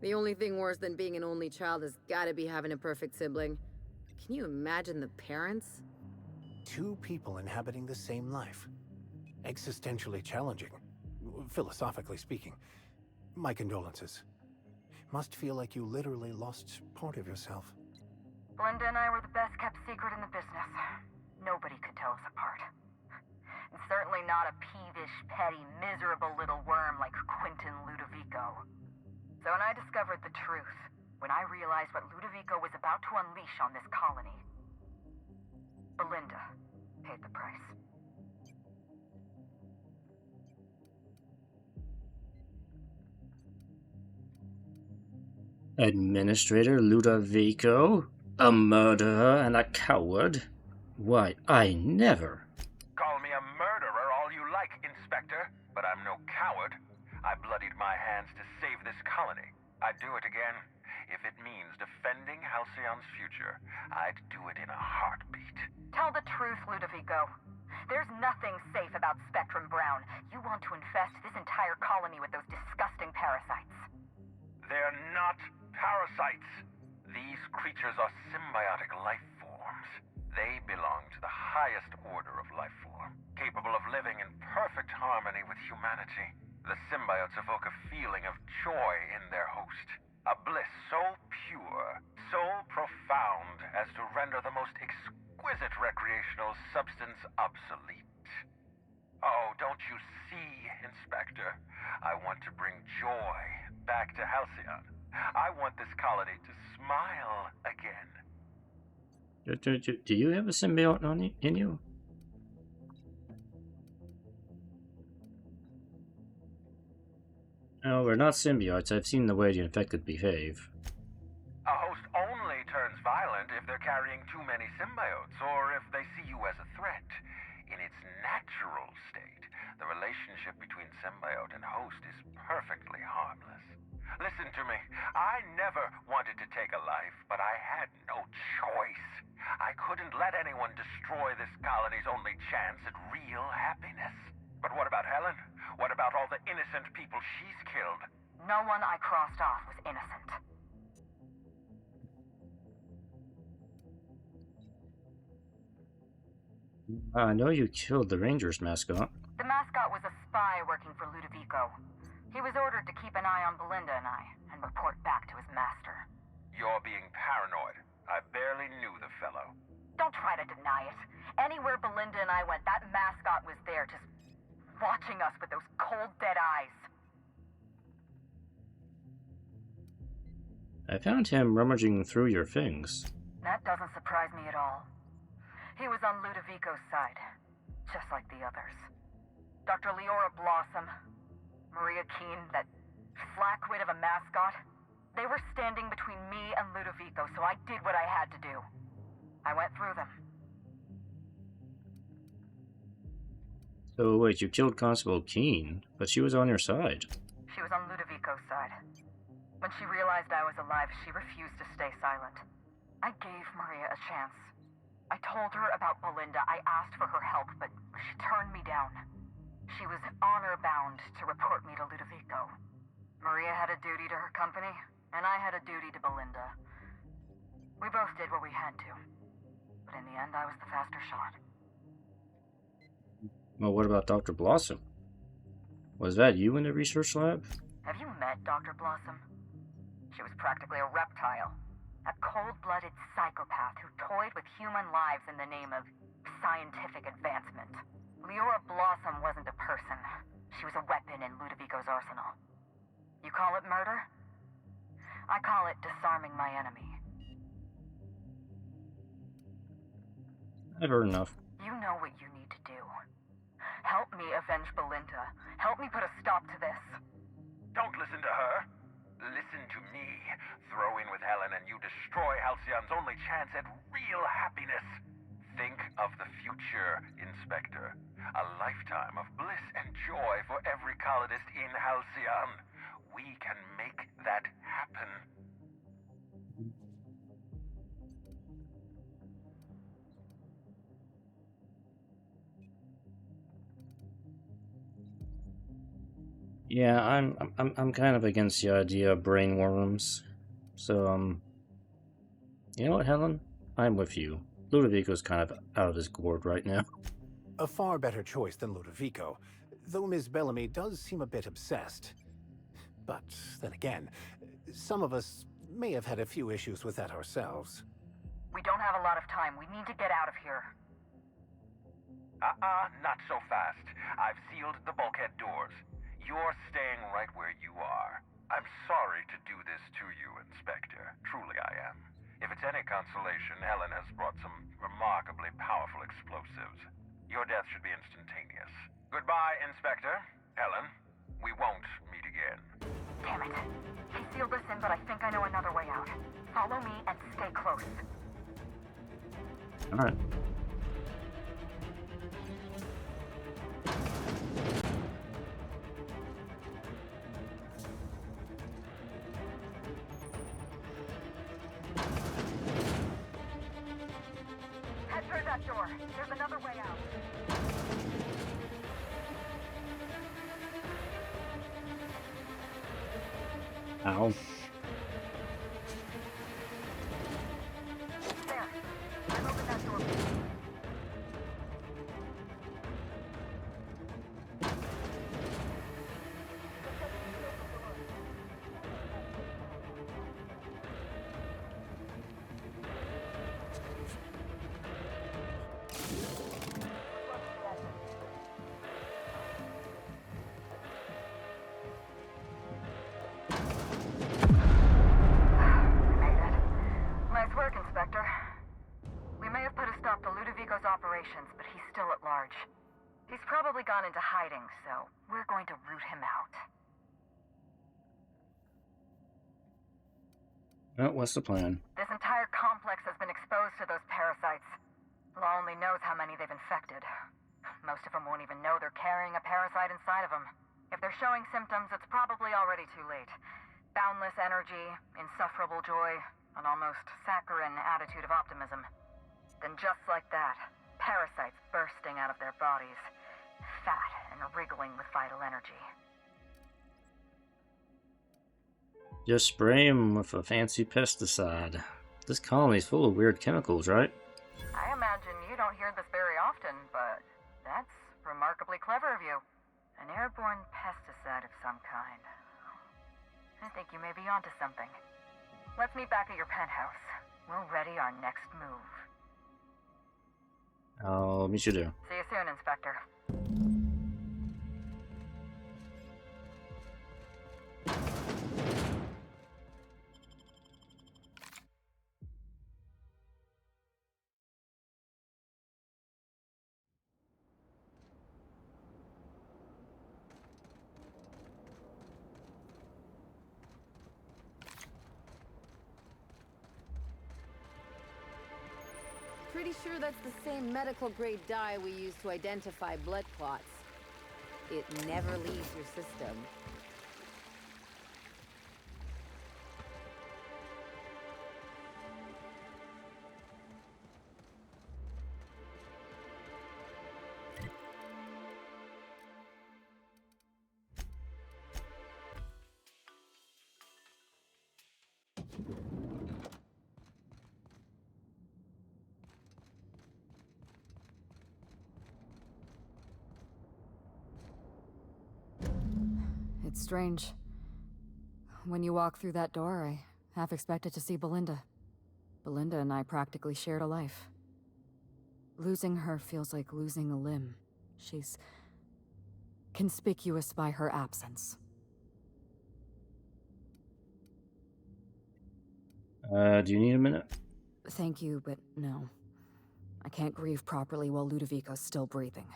The only thing worse than being an only child has gotta be having a perfect sibling. Can you imagine the parents? Two people inhabiting the same life. Existentially challenging, philosophically speaking. My condolences. Must feel like you literally lost part of yourself. Belinda and I were the best kept secret in the business. Nobody could tell us apart. And certainly not a peevish, petty, miserable little worm like Quentin Ludovico. So when I discovered the truth, when I realized what Ludovico was about to unleash on this colony, Belinda paid the price. Administrator Ludovico? A murderer and a coward? Why, I never... Call me a murderer all you like, Inspector, but I'm no coward. I bloodied my hands to save this colony. I'd do it again. If it means defending Halcyon's future, I'd do it in a heartbeat. Tell the truth, Ludovico. There's nothing safe about Spectrum Brown. You want to infest this entire colony with those disgusting parasites. They're not parasites. These creatures are symbiotic life forms. They belong to the highest order of life form, capable of living in perfect harmony with humanity. The symbiotes evoke a feeling of joy in their host. A bliss so pure, so profound as to render the most exquisite recreational substance obsolete. Oh, don't you see, Inspector? I want to bring joy back to Halcyon. I want this colony to smile again. Do you have a symbiote in you? No, we're not symbiotes. I've seen the way the infected behave. A host only turns violent if they're carrying too many symbiotes, or if they see you as a threat. In its natural state, the relationship between symbiote and host is perfectly harmless. Listen to me. I never wanted to take a life, but I had no choice. I couldn't let anyone destroy this colony's only chance at real happiness. But what about Helen? What about all the innocent people she's killed? No one I crossed off was innocent. I know you killed the Rangers mascot. The mascot was a spy working for Ludovico. He was ordered to keep an eye on Belinda and I, and report back to his master. You're being paranoid. I barely knew the fellow. Don't try to deny it. Anywhere Belinda and I went, that mascot was there, just watching us with those cold, dead eyes. I found him rummaging through your things. That doesn't surprise me at all. He was on Ludovico's side, just like the others. Dr. Leora Blossom, Maria Keene, that flackwit of a mascot, they were standing between me and Ludovico, so I did what I had to do. I went through them. So wait, you killed Constable Keene, but she was on your side. She was on Ludovico's side. When she realized I was alive, she refused to stay silent. I gave Maria a chance. I told her about Belinda. I asked for her help, but she turned me down. She was honor-bound to report me to Ludovico. Maria had a duty to her company, and I had a duty to Belinda. We both did what we had to. But in the end, I was the faster shot. Well, what about Dr. Blossom? Was that you in the research lab? Have you met Dr. Blossom? She was practically a reptile. A cold-blooded psychopath who toyed with human lives in the name of scientific advancement. Leora Blossom wasn't a person. She was a weapon in Ludovico's arsenal. You call it murder? I call it disarming my enemy. I've heard enough. You know what you need to do. Help me avenge Belinda. Help me put a stop to this. Don't listen to her. Listen to me. Throw in with Helen and you destroy Halcyon's only chance at real happiness. Think of the future, Inspector. A lifetime of bliss and joy for every colonist in Halcyon. We can make that happen. Yeah, I'm kind of against the idea of brain worms. So, you know what, Helen? I'm with you. Ludovico's kind of out of his gourd right now. A far better choice than Ludovico, though Ms. Bellamy does seem a bit obsessed. But then again, some of us may have had a few issues with that ourselves. We don't have a lot of time. We need to get out of here. Not so fast. I've sealed the bulkhead doors. You're staying right where you are. I'm sorry to do this to you, Inspector. Truly I am. If it's any consolation, Helen has brought some remarkably powerful explosives. Your death should be instantaneous. Goodbye, Inspector. Helen, we won't meet again. Damn it. He sealed us in, but I think I know another way out. Follow me and stay close. Alright. Head through that door. There's another way out. Ow. There. I've opened that door. Nice work, Inspector. We may have put a stop to Ludovico's operations, but he's still at large. He's probably gone into hiding, so we're going to root him out. Well, what's the plan? This entire complex has been exposed to those parasites. Law only knows how many they've infected. Most of them won't even know they're carrying a parasite inside of them. If they're showing symptoms, it's probably already too late. Boundless energy, insufferable joy, an almost saccharine attitude of optimism. Then just like that, parasites bursting out of their bodies, fat and wriggling with vital energy. Just spray him with a fancy pesticide. This colony's full of weird chemicals, right? I imagine you don't hear this very often, but that's remarkably clever of you. An airborne pesticide of some kind. I think you may be onto something. Let's meet back at your penthouse. We'll ready our next move. I'll meet you there. See you soon, Inspector. Pretty sure that's the same medical-grade dye we use to identify blood clots. It never leaves your system. It's strange. When you walk through that door, I half expected to see Belinda. Belinda and I practically shared a life. Losing her feels like losing a limb. She's conspicuous by her absence. Do you need a minute? Thank you, but no. I can't grieve properly while Ludovico's still breathing.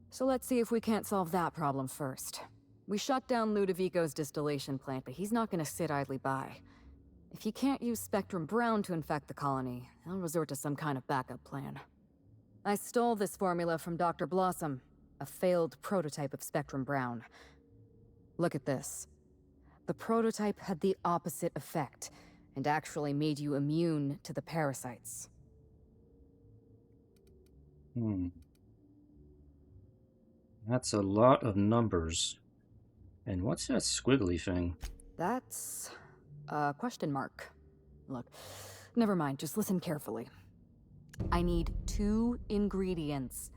So let's see if we can't solve that problem first. We shut down Ludovico's distillation plant, but he's not gonna sit idly by. If he can't use Spectrum Brown to infect the colony, he'll resort to some kind of backup plan. I stole this formula from Dr. Blossom, a failed prototype of Spectrum Brown. Look at this. The prototype had the opposite effect, and actually made you immune to the parasites. That's a lot of numbers. And what's that squiggly thing? That's a question mark. Look, never mind, just listen carefully. I need 2 ingredients.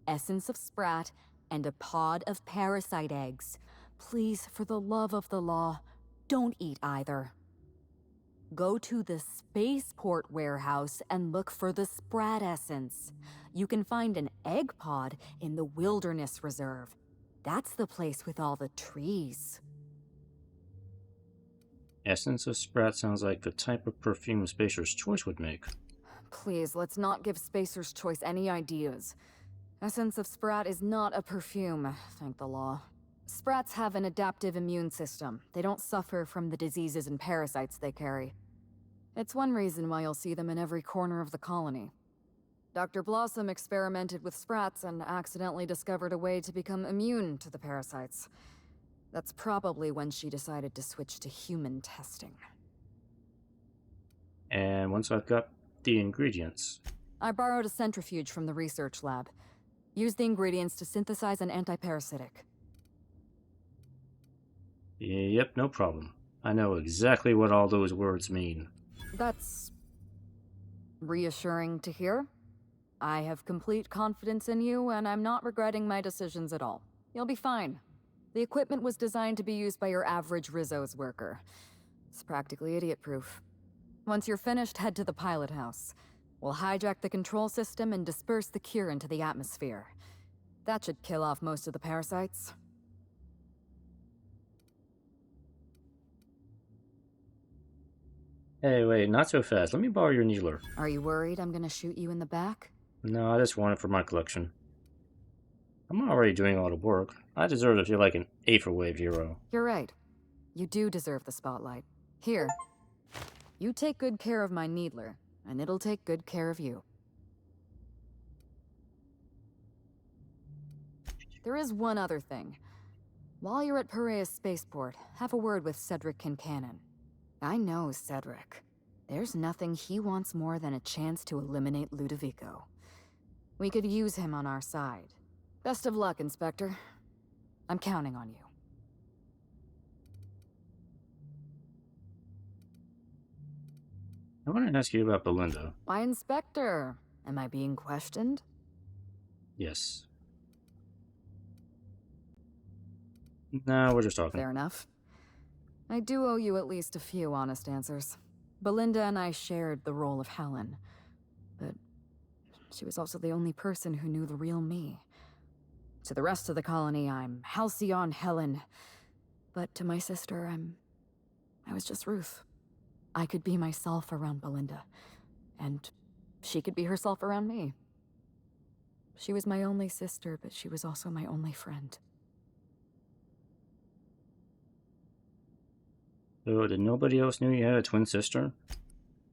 Essence of sprat and a pod of parasite eggs. Please, for the love of the law, don't eat either. Go to the spaceport warehouse and look for the sprat essence. You can find an egg pod in the wilderness reserve. That's the place with all the trees. Essence of Sprat sounds like the type of perfume Spacer's Choice would make. Please, let's not give Spacer's Choice any ideas. Essence of Sprat is not a perfume, thank the law. Sprats have an adaptive immune system. They don't suffer from the diseases and parasites they carry. It's one reason why you'll see them in every corner of the colony. Dr. Blossom experimented with sprats and accidentally discovered a way to become immune to the parasites. That's probably when she decided to switch to human testing. And once I've got the ingredients... I borrowed a centrifuge from the research lab. Use the ingredients to synthesize an antiparasitic. Yep, no problem. I know exactly what all those words mean. That's reassuring to hear. I have complete confidence in you, and I'm not regretting my decisions at all. You'll be fine. The equipment was designed to be used by your average Rizzo's worker. It's practically idiot-proof. Once you're finished, head to the pilot house. We'll hijack the control system and disperse the cure into the atmosphere. That should kill off most of the parasites. Hey, wait, not so fast. Let me borrow your needler. Are you worried I'm gonna shoot you in the back? No, I just want it for my collection. I'm already doing all the work. I deserve to feel like an Aetherwave hero. You're right. You do deserve the spotlight. Here. You take good care of my needler, and it'll take good care of you. There is one other thing. While you're at Piraeus Spaceport, have a word with Cedric Kincannon. I know Cedric. There's nothing he wants more than a chance to eliminate Ludovico. We could use him on our side. Best of luck, Inspector. I'm counting on you. I want to ask you about Belinda. Why, Inspector? Am I being questioned? Yes. No, we're just talking. Fair enough. I do owe you at least a few honest answers. Belinda and I shared the role of Helen, but she was also the only person who knew the real me. To the rest of the colony, I'm Halcyon Helen, but to my sister, I was just Ruth. I could be myself around Belinda, and she could be herself around me. She was my only sister, but she was also my only friend. So, did nobody else knew you had a twin sister?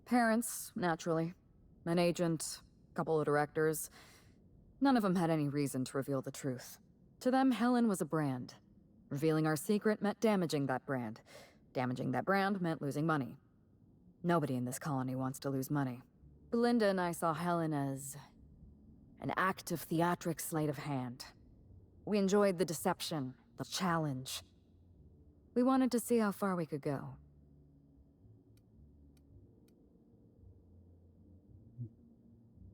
Parents, naturally. An agent, a couple of directors. None of them had any reason to reveal the truth. To them, Helen was a brand. Revealing our secret meant damaging that brand. Damaging that brand meant losing money. Nobody in this colony wants to lose money. Belinda and I saw Helen as an act of theatric sleight of hand. We enjoyed the deception, the challenge. We wanted to see how far we could go.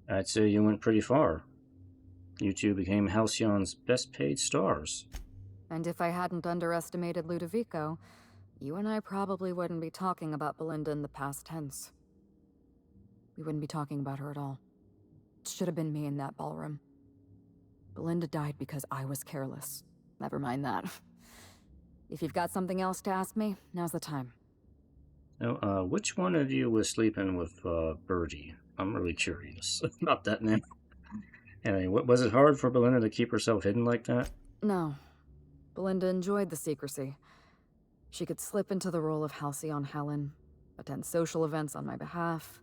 I'd say you went pretty far. You two became Halcyon's best-paid stars. And if I hadn't underestimated Ludovico, you and I probably wouldn't be talking about Belinda in the past tense. We wouldn't be talking about her at all. It should have been me in that ballroom. Belinda died because I was careless. Never mind that. If you've got something else to ask me, now's the time. Oh, which one of you was sleeping with, Birdie? I'm really curious about that name. And was it hard for Belinda to keep herself hidden like that? No. Belinda enjoyed the secrecy. She could slip into the role of Halcyon Helen, attend social events on my behalf,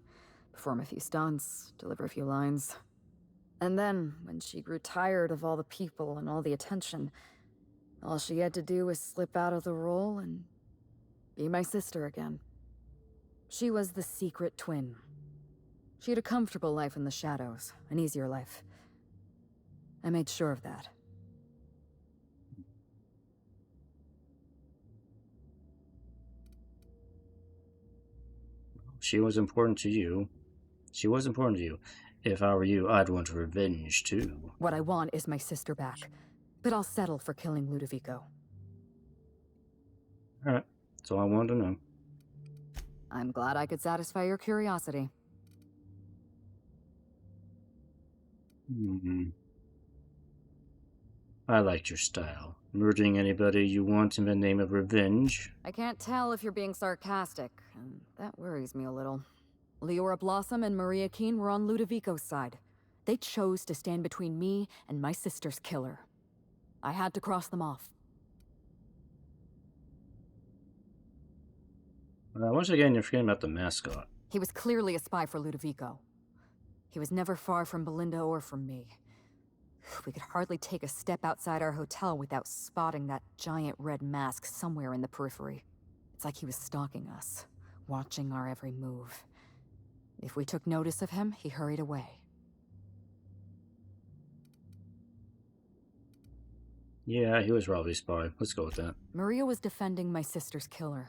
perform a few stunts, deliver a few lines. And then, when she grew tired of all the people and all the attention, all she had to do was slip out of the role and be my sister again. She was the secret twin. She had a comfortable life in the shadows, an easier life. I made sure of that. she was important to you. She was important to you. If I were you, I'd want revenge too. What I want is my sister back, but I'll settle for killing Ludovico. Alright, that's all I wanted to know. I'm glad I could satisfy your curiosity. I liked your style. Murdering anybody you want in the name of revenge. I can't tell if you're being sarcastic, and that worries me a little. Leora Blossom and Maria Keene were on Ludovico's side. They chose to stand between me and my sister's killer. I had to cross them off. Once again, you're forgetting about the mascot. He was clearly a spy for Ludovico. He was never far from Belinda or from me. We could hardly take a step outside our hotel without spotting that giant red mask somewhere in the periphery. It's like he was stalking us, watching our every move. If we took notice of him, he hurried away. Yeah, he was probably a spy. Let's go with that. Maria was defending my sister's killer.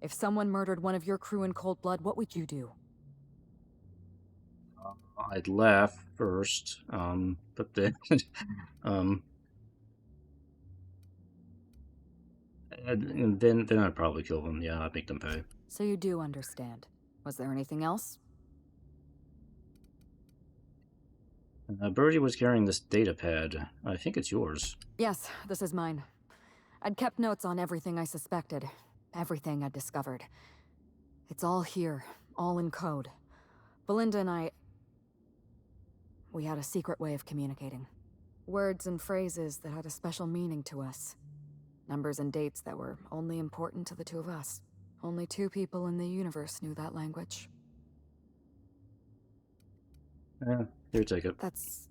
If someone murdered one of your crew in cold blood, what would you do? I'd laugh first, but then, and then I'd probably kill them. Yeah, I'd make them pay. So you do understand. Was there anything else? Birdie was carrying this data pad. I think it's yours. Yes, this is mine. I'd kept notes on everything I suspected, everything I'd discovered. It's all here, all in code. Belinda and we had a secret way of communicating. Words and phrases that had a special meaning to us. Numbers and dates that were only important to the two of us. Only 2 people in the universe knew that language. Yeah, here, take it. That's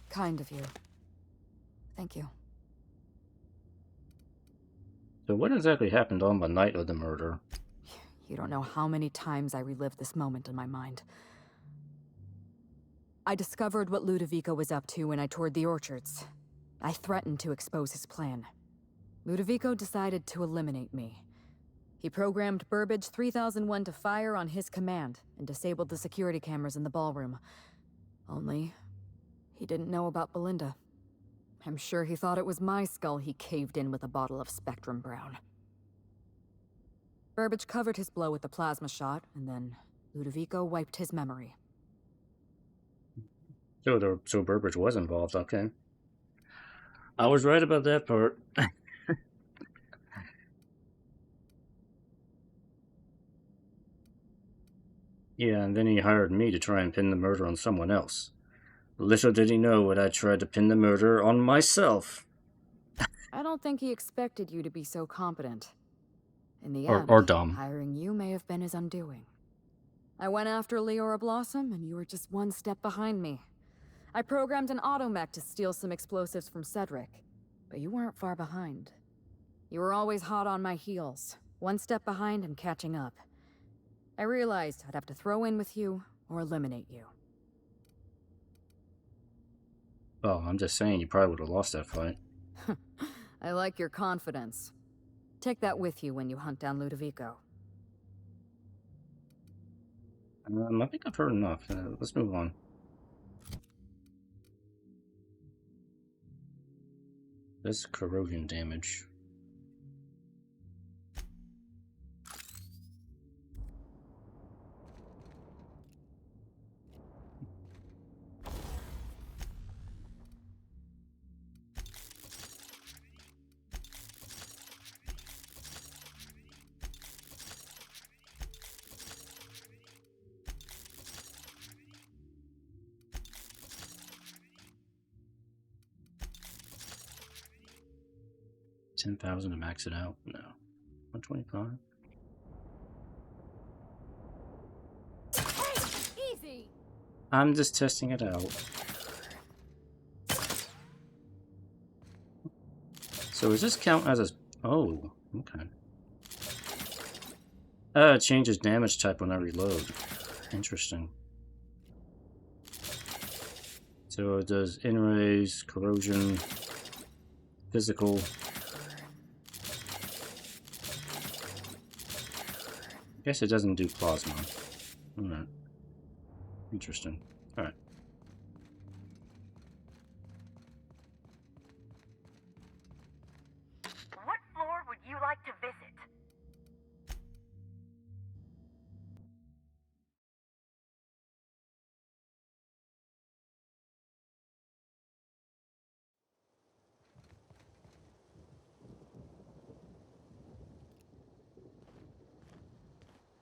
kind of you. Thank you. So what exactly happened on the night of the murder? You don't know how many times I relived this moment in my mind. I discovered what Ludovico was up to when I toured the orchards. I threatened to expose his plan. Ludovico decided to eliminate me. He programmed Burbage 3001 to fire on his command and disabled the security cameras in the ballroom. Only, he didn't know about Belinda. I'm sure he thought it was my skull he caved in with a bottle of Spectrum Brown. Burbage covered his blow with a plasma shot, and then Ludovico wiped his memory. So Burbage was involved, okay. I was right about that part. Yeah, and then he hired me to try and pin the murder on someone else. Little did he know that I tried to pin the murder on myself. I don't think he expected you to be so competent. In the Or end, dumb. hiring you may have been his undoing. I went after Leora Blossom, and you were just 1 step behind me. I programmed an automech to steal some explosives from Cedric, but you weren't far behind. You were always hot on my heels, 1 step behind and catching up. I realized I'd have to throw in with you or eliminate you. Well, I'm just saying you probably would have lost that fight. I like your confidence. Take that with you when you hunt down Ludovico. I think I've heard enough. Let's move on. This corrosion damage. $10,000 to max it out? No. 125? Hey, easy. I'm just testing it out. So does this count as a... Oh, okay. It changes damage type when I reload. Interesting. So it does in-rays, corrosion, physical. Guess it doesn't do plasma. Alright. Interesting. Alright. What floor would you like to visit?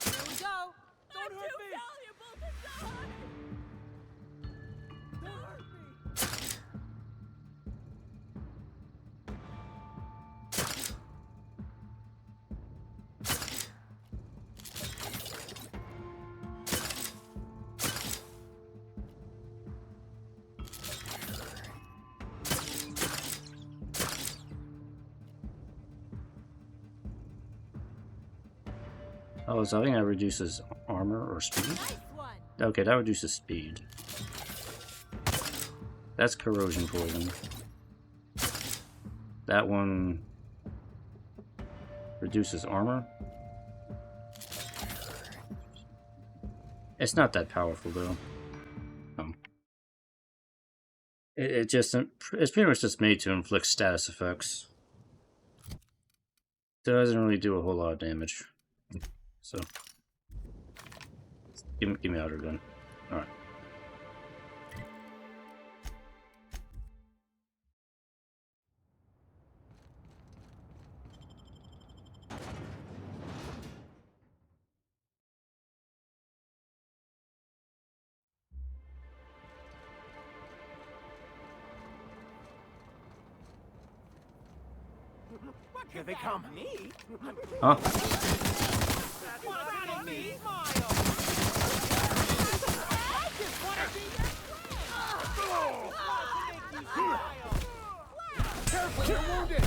Here we go! Don't hurt me! Valuable to die! Don't hurt me! Oh, so I think that reduces armor or speed? Okay, that reduces speed. That's corrosion poison. That one reduces armor. It's not that powerful though. It's pretty much just made to inflict status effects. Doesn't really do a whole lot of damage. So, give me outer gun. Alright. Here they come. Huh? Careful, you're wounded!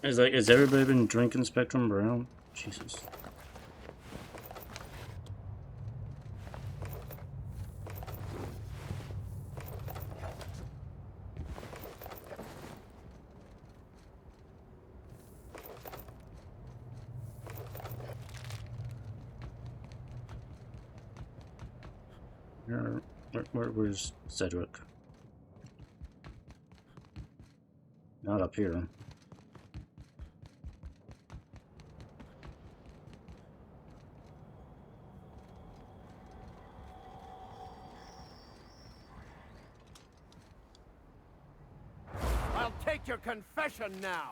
Is like, has everybody been drinking Spectrum Brown? Jesus. Where's Cedric? Not up here. I'll take your confession now!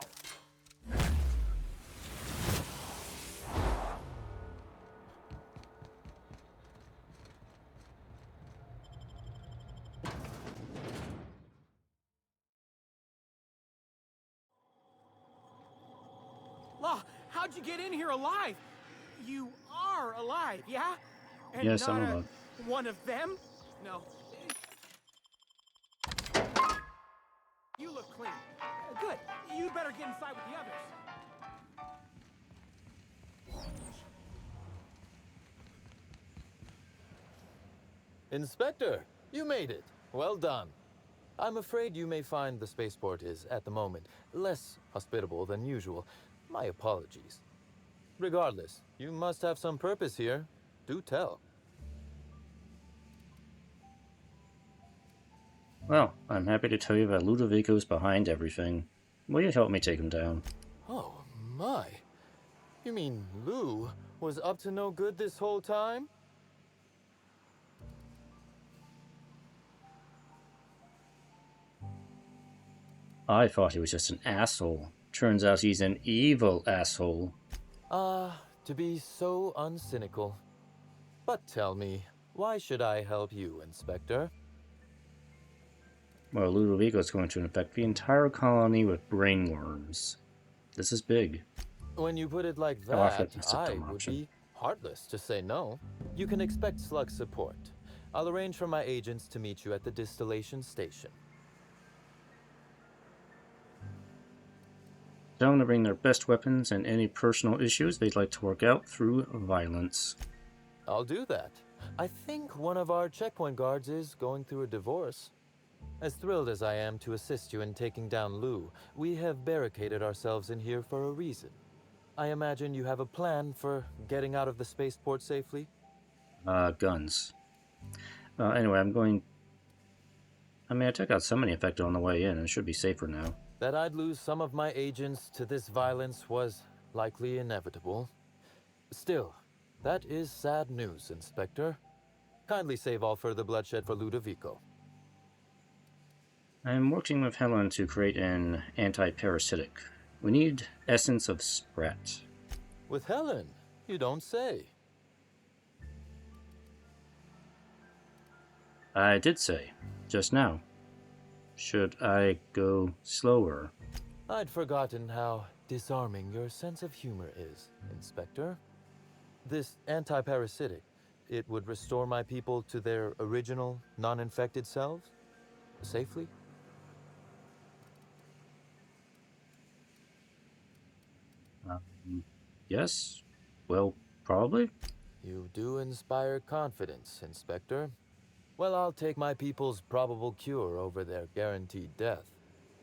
Law, how'd you get in here alive? You are alive, yeah? And Yes, not I'm alive. one of them? No. You look clean. Good. You'd better get inside with the others. Inspector, you made it. Well done. I'm afraid you may find the spaceport is, at the moment, less hospitable than usual. My apologies. Regardless, you must have some purpose here. Do tell. Well, I'm happy to tell you that Ludovico's behind everything. Will you help me take him down? Oh, my. You mean Lou was up to no good this whole time? I thought he was just an asshole. Turns out he's an evil asshole. To be so uncynical. But tell me, why should I help you, Inspector? Well, Ludovico is going to infect the entire colony with brainworms. This is big. When you put it like I'll offer that, the I symptom would option. be heartless to say no. You can expect Slug support. I'll arrange for my agents to meet you at the distillation station. Tell them to bring their best weapons and any personal issues they'd like to work out through violence. I'll do that. I think one of our checkpoint guards is going through a divorce. As thrilled as I am to assist you in taking down Lou, we have barricaded ourselves in here for a reason. I imagine you have a plan for getting out of the spaceport safely? Guns. Anyway, I took out somebody infected on the way in and should be safer now. That I'd lose some of my agents to this violence was likely inevitable. Still, that is sad news, Inspector. Kindly save all further bloodshed for Ludovico. I'm working with Helen to create an anti-parasitic. We need essence of Sprat. With Helen? You don't say. I did say, just now. Should I go slower? I'd forgotten how disarming your sense of humor is, Inspector. This anti-parasitic, it would restore my people to their original, non-infected selves? Safely? Yes? Well, probably? You do inspire confidence, Inspector. Well, I'll take my people's probable cure over their guaranteed death.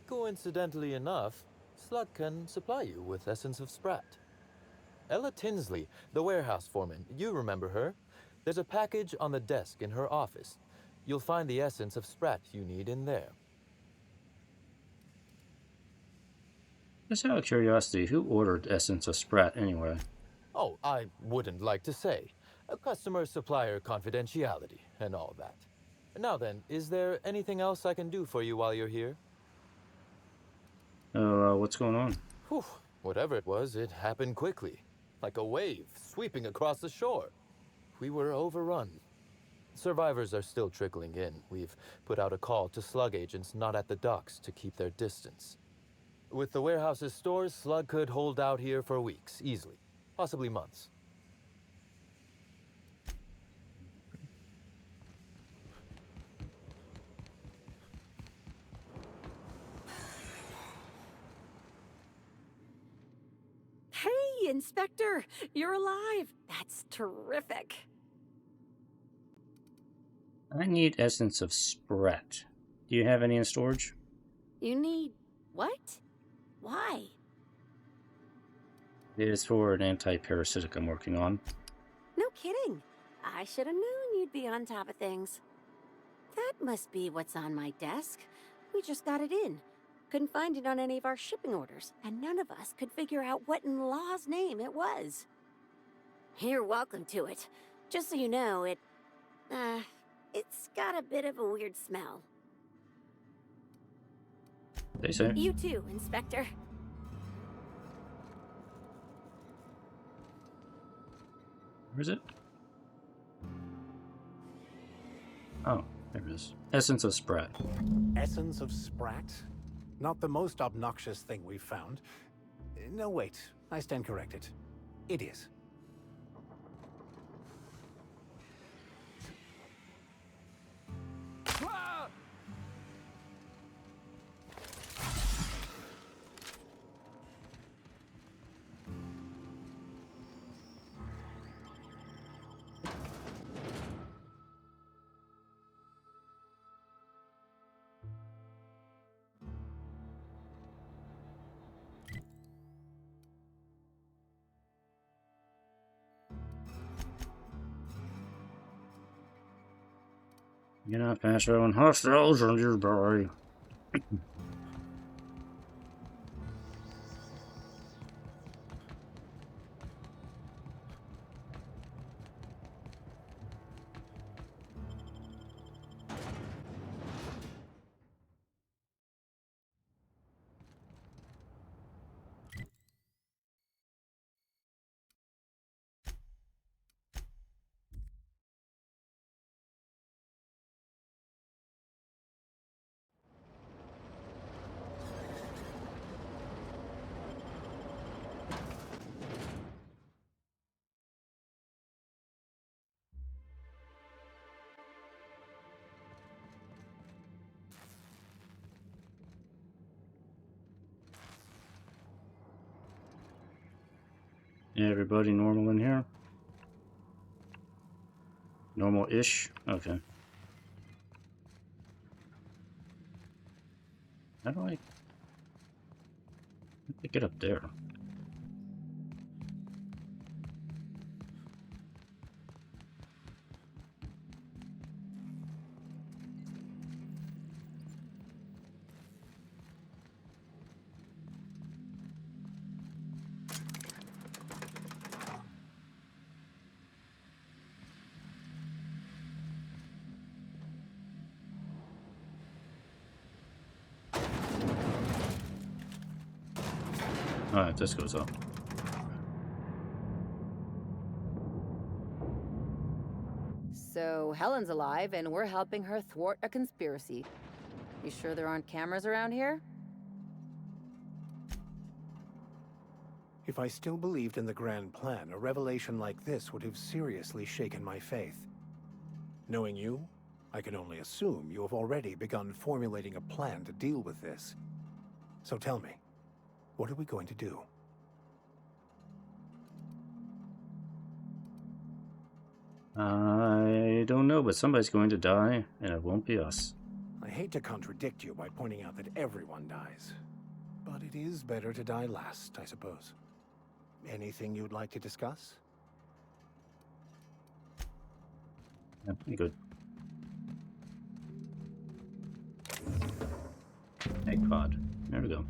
Coincidentally enough, Slug can supply you with Essence of Sprat. Ella Tinsley, the warehouse foreman, you remember her? There's a package on the desk in her office. You'll find the Essence of Sprat you need in there. Just out of curiosity, who ordered Essence of Sprat anyway? Oh, I wouldn't like to say. A customer-supplier confidentiality and all that. Now then, is there anything else I can do for you while you're here? What's going on? Whew, whatever it was, it happened quickly. Like a wave sweeping across the shore. We were overrun. Survivors are still trickling in. We've put out a call to Slug agents not at the docks to keep their distance. With the warehouse's stores, Slug could hold out here for weeks, easily. Possibly months. Hey, Inspector! You're alive! That's terrific! I need Essence of Sprat. Do you have any in storage? You need... what? Why? It is for an anti-parasitic I'm working on. No kidding. I should have known you'd be on top of things. That must be what's on my desk. We just got it in. Couldn't find it on any of our shipping orders, and none of us could figure out what in law's name it was. You're welcome to it. Just so you know, it's got a bit of a weird smell. They say. You too, Inspector. Where is it? Oh, there it is. Essence of Sprat. Essence of Sprat? Not the most obnoxious thing we've found. No, wait. I stand corrected. It is. You're not past showing hostiles on your boy. Everybody normal in here? Normal-ish? Okay. How do I get up there? Alright, this goes up. So Helen's alive, and we're helping her thwart a conspiracy. You sure there aren't cameras around here? If I still believed in the grand plan, a revelation like this would have seriously shaken my faith. Knowing you, I can only assume you have already begun formulating a plan to deal with this. So tell me, what are we going to do? I don't know, but somebody's going to die, and it won't be us. I hate to contradict you by pointing out that everyone dies, but it is better to die last, I suppose. Anything you'd like to discuss? Yeah, pretty good. Egg pod. There we go.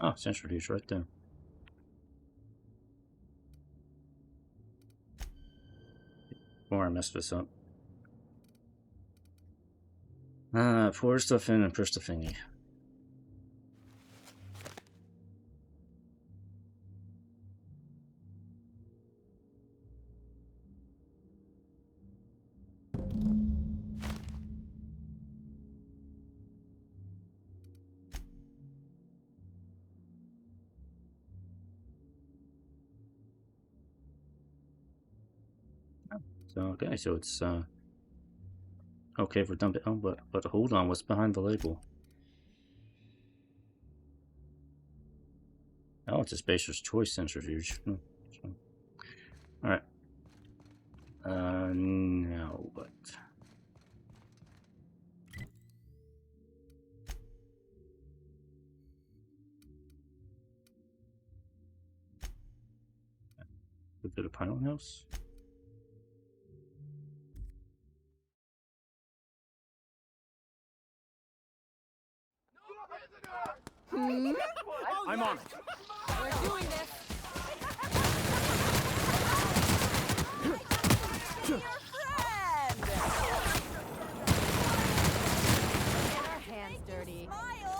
Oh, centrifuge right there. Before I mess this up. Pour stuff in and push the thingy. So, okay, so it's okay for dumping. Oh, but hold on, what's behind the label? Oh, it's a Spacer's Choice centrifuge. So, all right. Now what? Go to the pilot house. I'm on it. We're doing this. Your friend. Get our hands dirty. Smile.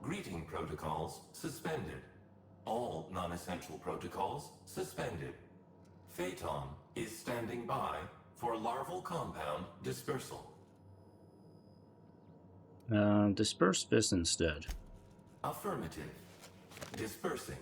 Greeting protocols suspended. All non-essential protocols suspended. Phaeton is standing by for larval compound dispersal. Disperse this instead. Affirmative. Dispersing.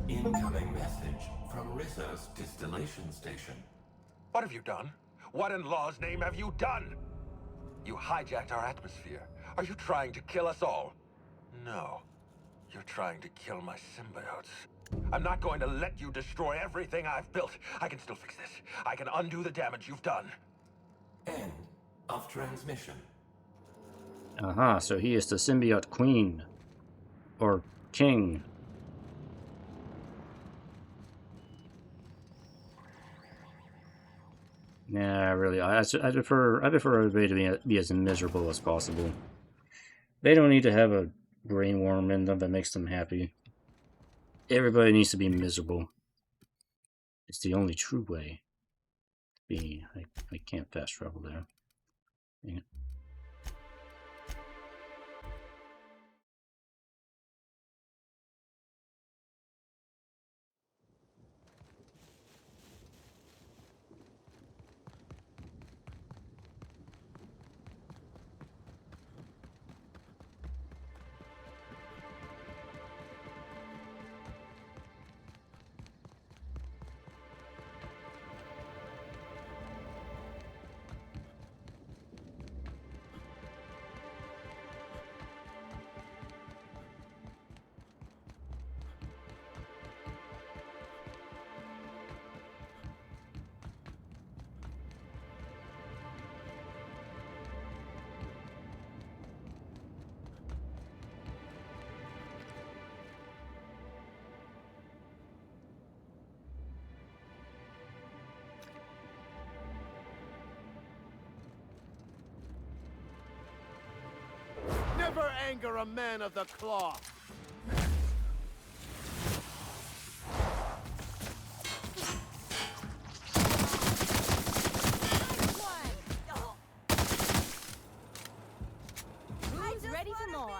Incoming message from Rizzo's distillation station. What have you done? What in law's name have you done? You hijacked our atmosphere. Are you trying to kill us all? No. You're trying to kill my symbiotes. I'm not going to let you destroy everything I've built. I can still fix this. I can undo the damage you've done. End of transmission. Aha, so he is the symbiote queen. Or king. Nah, really, I prefer everybody to be as miserable as possible. They don't need to have a brain worm in them that makes them happy. Everybody needs to be miserable. It's the only true way. I can't fast travel there. Dang it. Never anger a man of the cloth. Who's ready for more?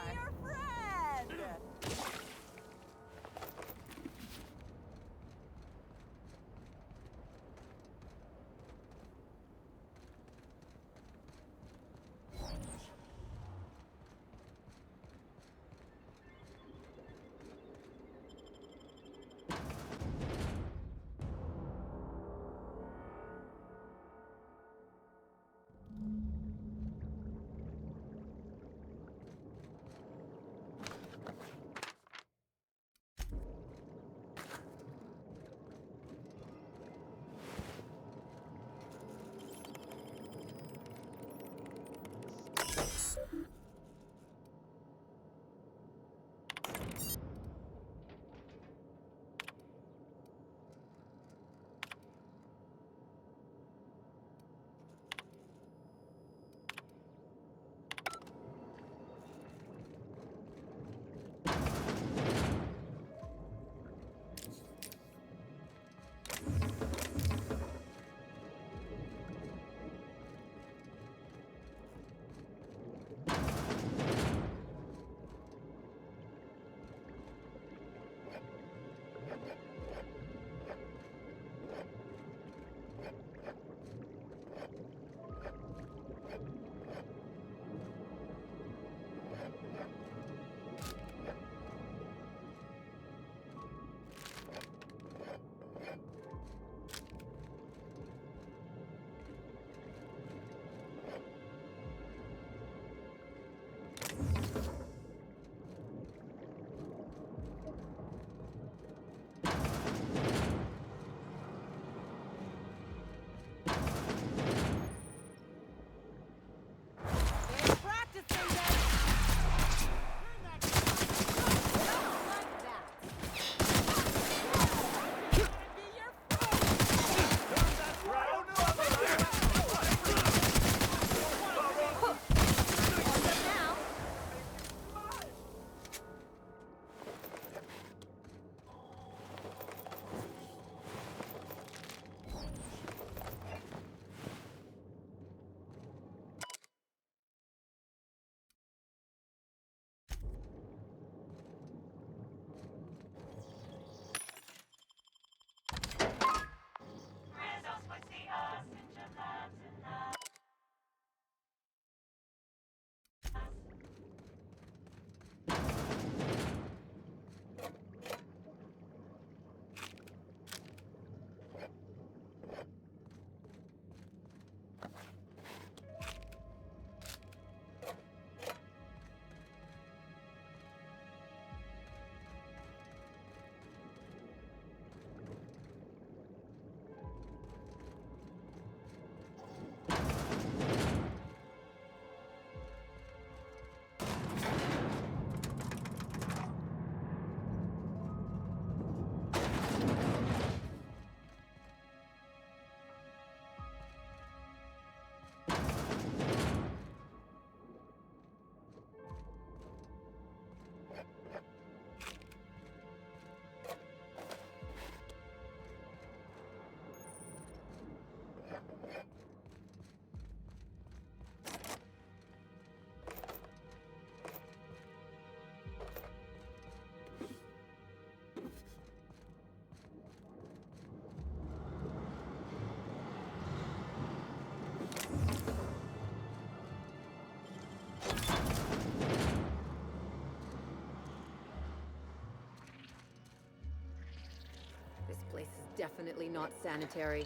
definitely not sanitary.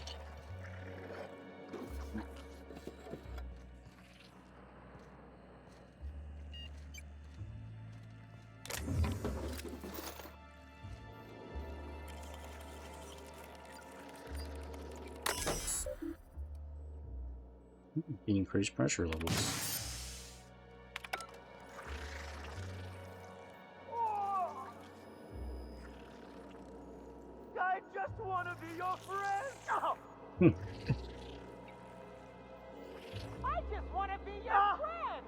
Increased pressure levels. I just want to be your friend. Oh. I just want to be your friend.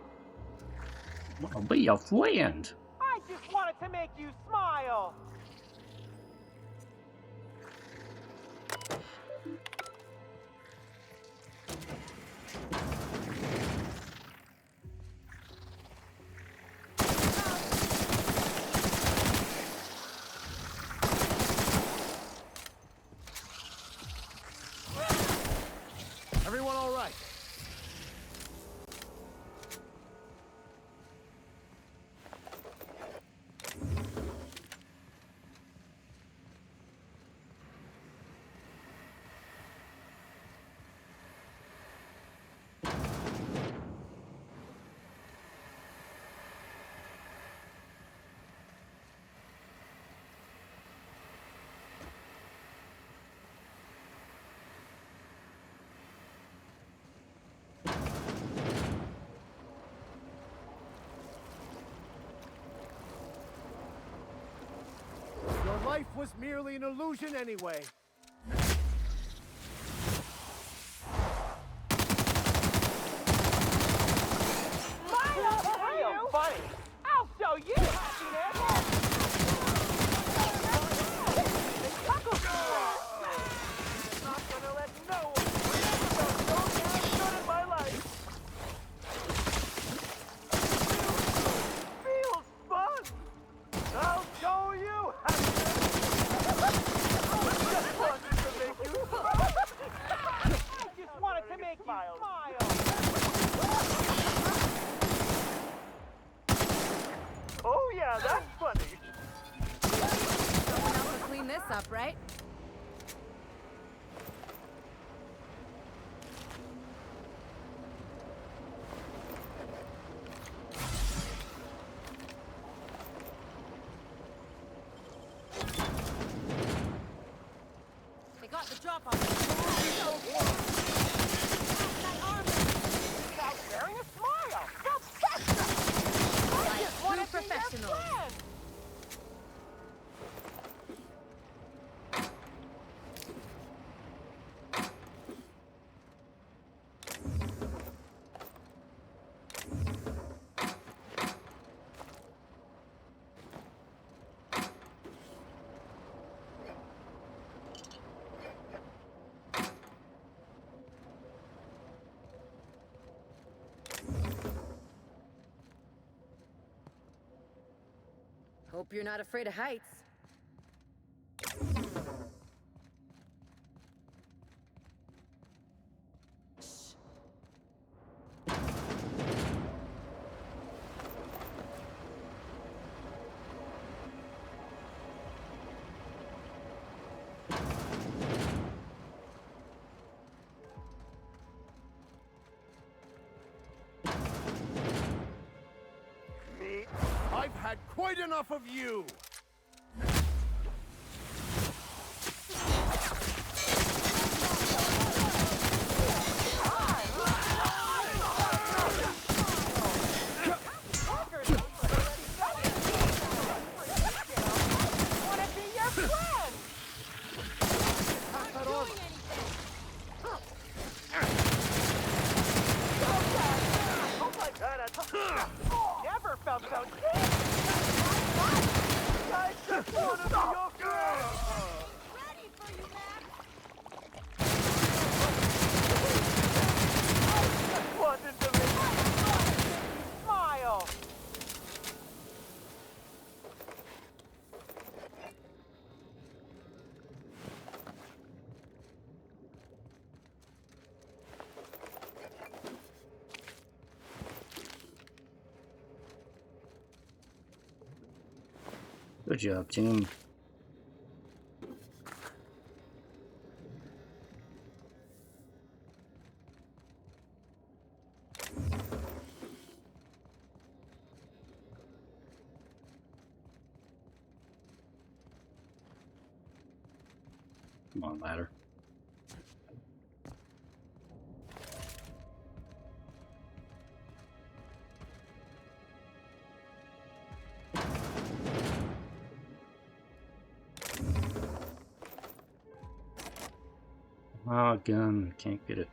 I'll be your friend. I just wanted to make you smile. Everyone all right? Your life was merely an illusion anyway. Smile! Real funny! I'll show you happiness! Not gonna let no one in my life! Feels fun! I'll show you happiness! Just wanted to make you smile! I just wanted to make you smile! Oh yeah, that's funny! Someone else will clean this up, right? They got the drop on me. That arm Without wearing a smile! like true professionals. Hope you're not afraid of heights. Me? I've had quite enough of you! Never felt so deep! I just want to be your friend! Ready for you, Max! I just wanted to make you smile! Good job, team. Come on, ladder. Oh, again, can't get it.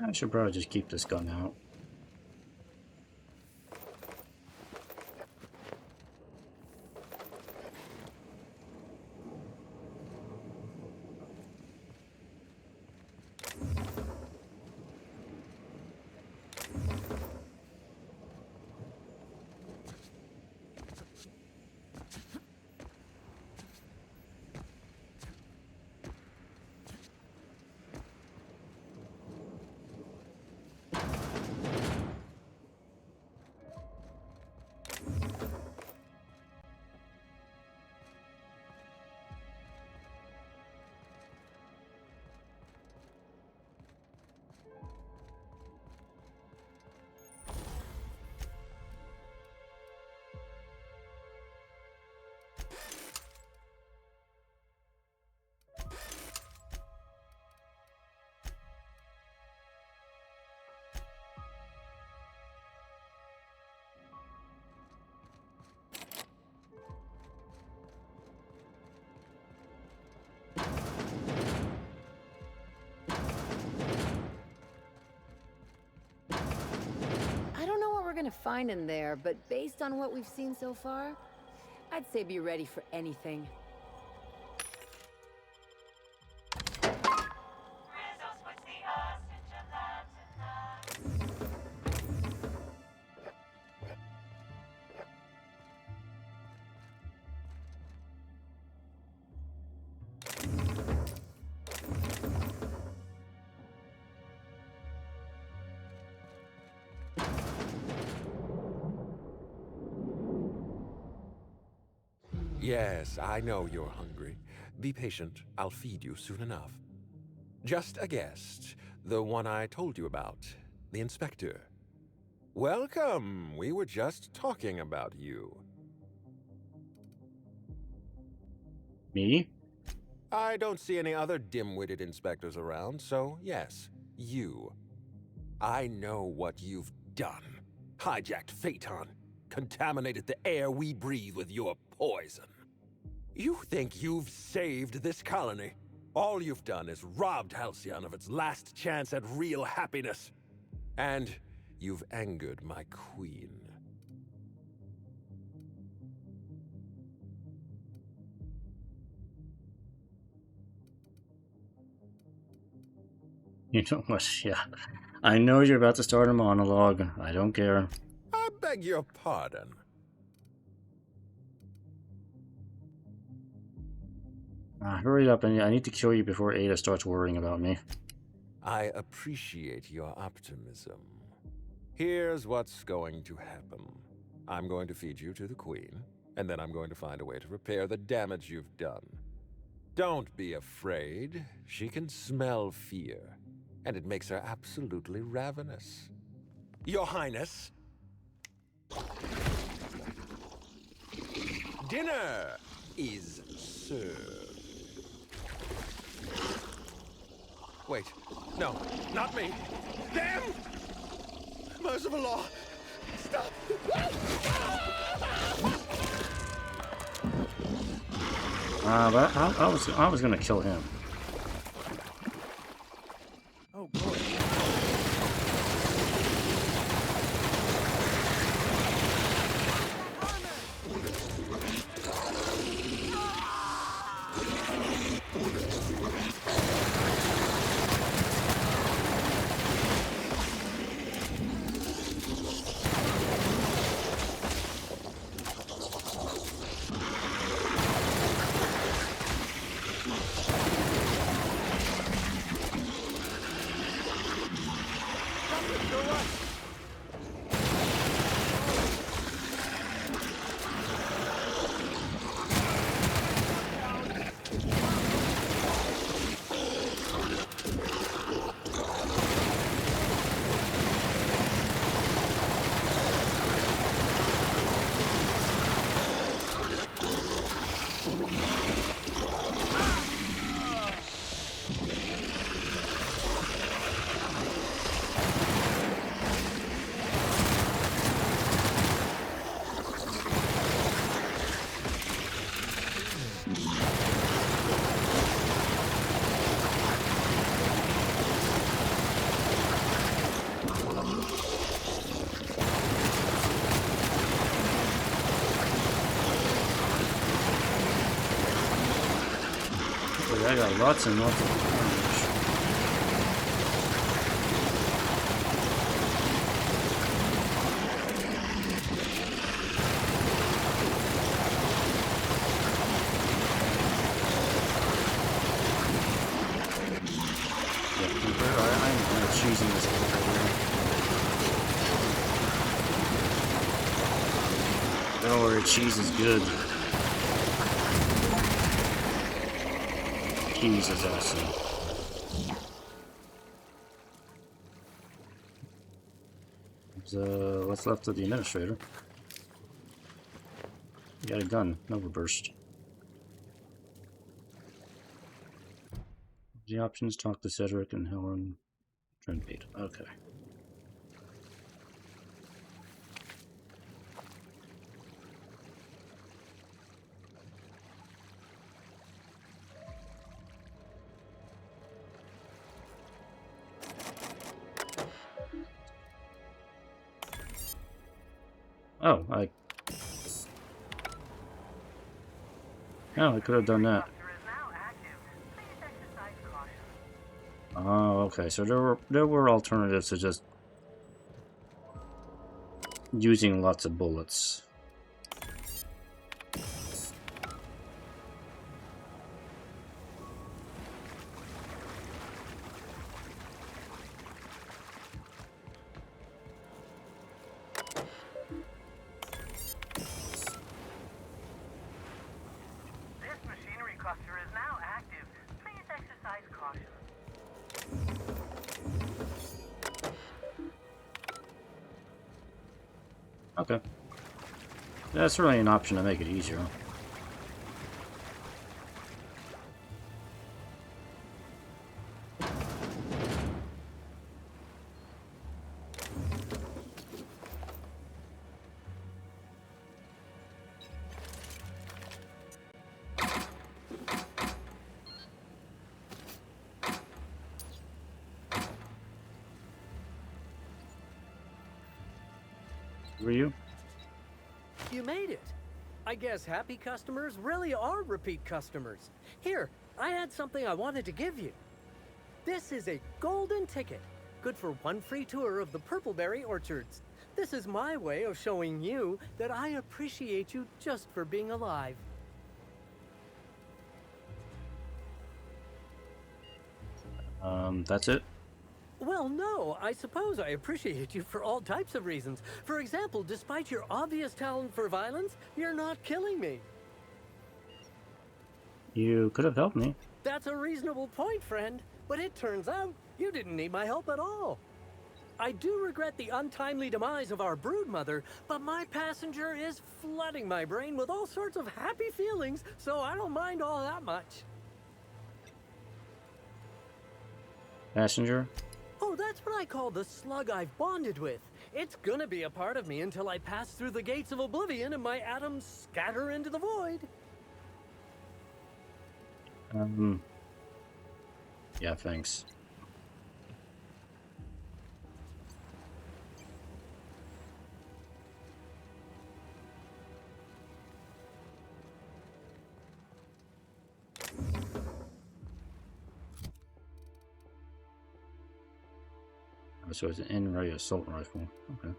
I should probably just keep this gun out. I don't know what we're gonna find in there, but based on what we've seen so far, I'd say be ready for anything. Yes, I know you're hungry. Be patient. I'll feed you soon enough. Just a guest. The one I told you about. The inspector. Welcome. We were just talking about you. Me? I don't see any other dim-witted inspectors around, so yes, you. I know what you've done. Hijacked Phaeton. Contaminated the air we breathe with your poison. You think you've saved this colony? All you've done is robbed Halcyon of its last chance at real happiness. And you've angered my queen. You know what? Yeah. I know you're about to start a monologue. I don't care. I beg your pardon. Hurry up, I need to kill you before Ada starts worrying about me. I appreciate your optimism. Here's what's going to happen. I'm going to feed you to the Queen, and then I'm going to find a way to repair the damage you've done. Don't be afraid. She can smell fear, and it makes her absolutely ravenous. Your Highness, dinner is served. Wait, no, not me. Damn! Merciful law! Stop! But I was gonna kill him. Oh, boy. I got lots and lots of damage. I'm choosing this right here. Don't worry, cheese is good. Cheese is awesome. What's left of the administrator? Got a gun, Nova Burst. The options: talk to Cedric and Helen. Trinpete. Okay. Oh, I could have done that. Oh, okay. So there were alternatives to just using lots of bullets. Okay. That's really an option to make it easier. Were you? You made it. I guess happy customers really are repeat customers. Here, I had something I wanted to give you. This is a golden ticket, good for one free tour of the Purpleberry Orchards. This is my way of showing you that I appreciate you just for being alive. That's it? Well, no, I suppose I appreciate you for all types of reasons. For example, despite your obvious talent for violence, you're not killing me. You could have helped me. That's a reasonable point, friend. But it turns out you didn't need my help at all. I do regret the untimely demise of our broodmother, but my passenger is flooding my brain with all sorts of happy feelings, so I don't mind all that much. Passenger? Oh, that's what I call the slug I've bonded with. It's gonna be a part of me until I pass through the gates of oblivion and my atoms scatter into the void. Yeah, thanks. So it's an in-ray assault rifle. Okay.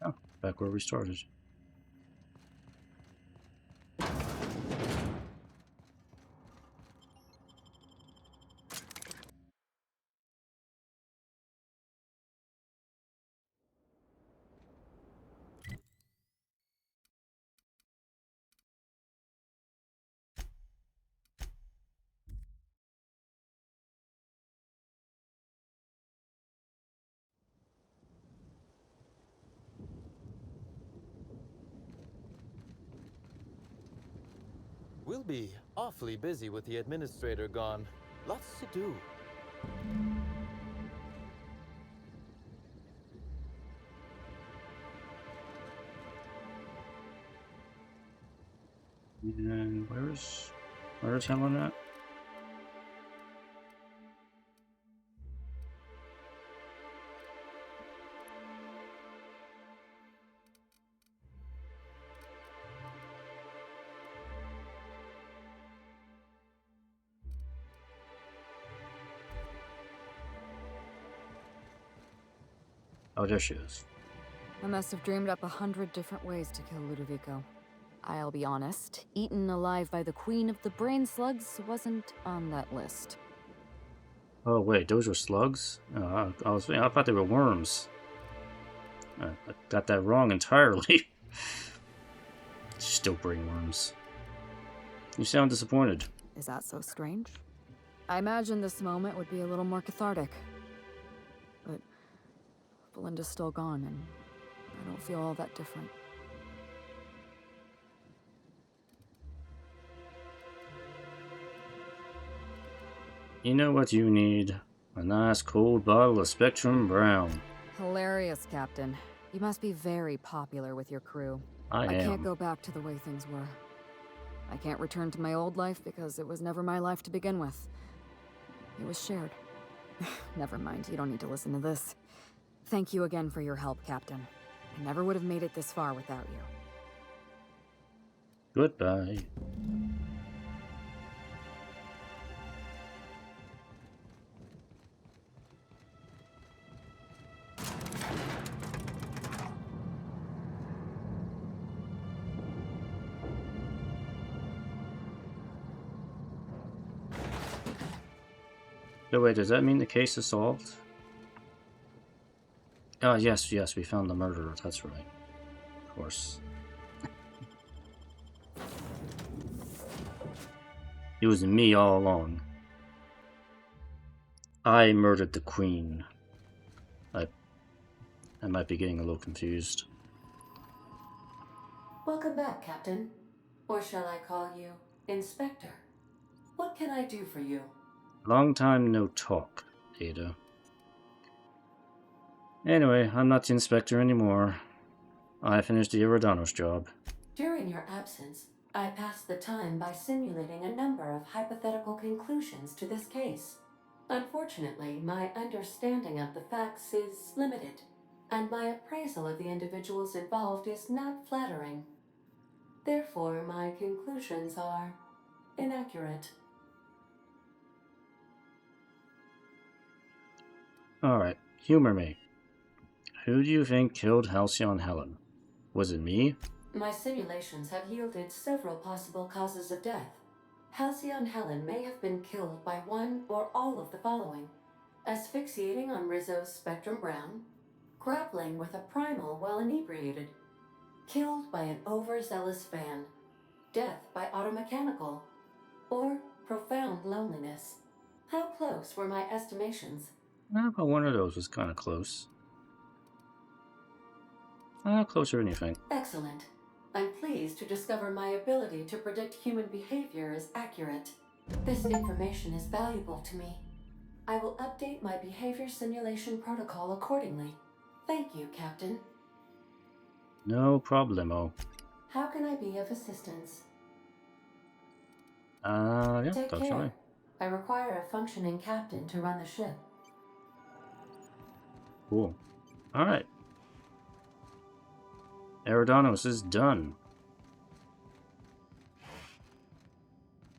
Oh, back where we started. We'll be awfully busy with the administrator gone. Lots to do. And where's Helen at? Oh, there she is. I must have dreamed up 100 different ways to kill Ludovico. I'll be honest, eaten alive by the queen of the brain slugs wasn't on that list. Oh wait, those were slugs? I thought they were worms. I got that wrong entirely. Still brain worms. You sound disappointed. Is that so strange? I imagine this moment would be a little more cathartic. But Belinda's still gone, and I don't feel all that different. You know what you need? A nice cold bottle of Spectrum Brown. Hilarious, Captain. You must be very popular with your crew. I am. Can't go back to the way things were. I can't return to my old life because it was never my life to begin with. It was shared. Never mind, you don't need to listen to this. Thank you again for your help, Captain. I never would have made it this far without you. Goodbye. So wait, does that mean the case is solved? Ah, yes, we found the murderer, that's right. Of course. It was me all along. I murdered the queen. I might be getting a little confused. Welcome back, Captain. Or shall I call you Inspector? What can I do for you? Long time no talk, Ada. Anyway, I'm not the inspector anymore. I finished the Iridanos job. During your absence, I passed the time by simulating a number of hypothetical conclusions to this case. Unfortunately, my understanding of the facts is limited, and my appraisal of the individuals involved is not flattering. Therefore, my conclusions are inaccurate. Alright, humor me. Who do you think killed Halcyon Helen? Was it me? My simulations have yielded several possible causes of death. Halcyon Helen may have been killed by one or all of the following: asphyxiating on Rizzo's Spectrum Brown, grappling with a primal while inebriated, killed by an overzealous fan, death by automechanical, or profound loneliness. How close were my estimations? But one of those was kind of close. Closer than you think. Excellent. I'm pleased to discover my ability to predict human behavior is accurate. This information is valuable to me. I will update my behavior simulation protocol accordingly. Thank you, Captain. No problemo. How can I be of assistance? Yeah, Take touch away. care. I require a functioning captain to run the ship. Cool. Alright. Eridanos is done.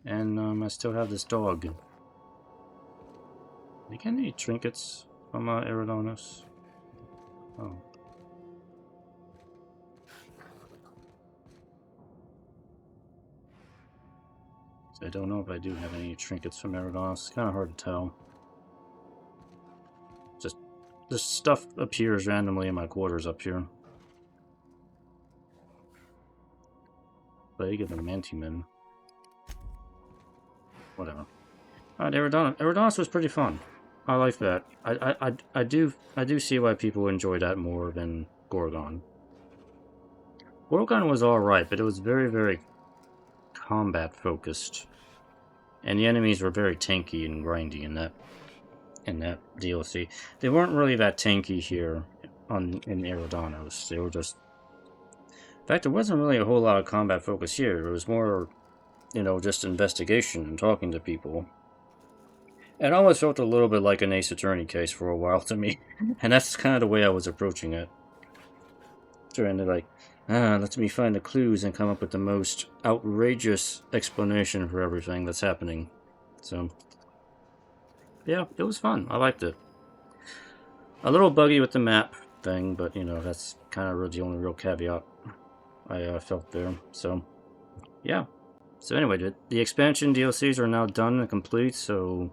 And I still have this dog. Did you get any trinkets from Eridanos? Oh. So I don't know if I do have any trinkets from Eridanos. It's kind of hard to tell. Just this stuff appears randomly in my quarters up here. Plague of the Mantimen. Whatever. Alright, Eridanos was pretty fun. I like that. I do see why people enjoy that more than Gorgon. Gorgon was alright, but it was very, very combat focused. And the enemies were very tanky and grindy in that DLC. They weren't really that tanky here in Eridanos. They were just... In fact, there wasn't really a whole lot of combat focus here. It was more, you know, just investigation and talking to people. It almost felt a little bit like an Ace Attorney case for a while to me. And that's kind of the way I was approaching it. Trying to like, let me find the clues and come up with the most outrageous explanation for everything that's happening. So, yeah, it was fun. I liked it. A little buggy with the map thing, but, you know, that's kind of the only real caveat I felt there. So, yeah. So anyway, the expansion DLCs are now done and complete, so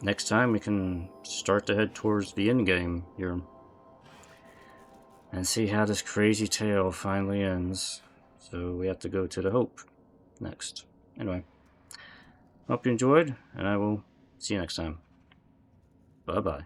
next time we can start to head towards the end game here and see how this crazy tale finally ends. So we have to go to the Hope next. Anyway, hope you enjoyed, and I will see you next time. Bye-bye.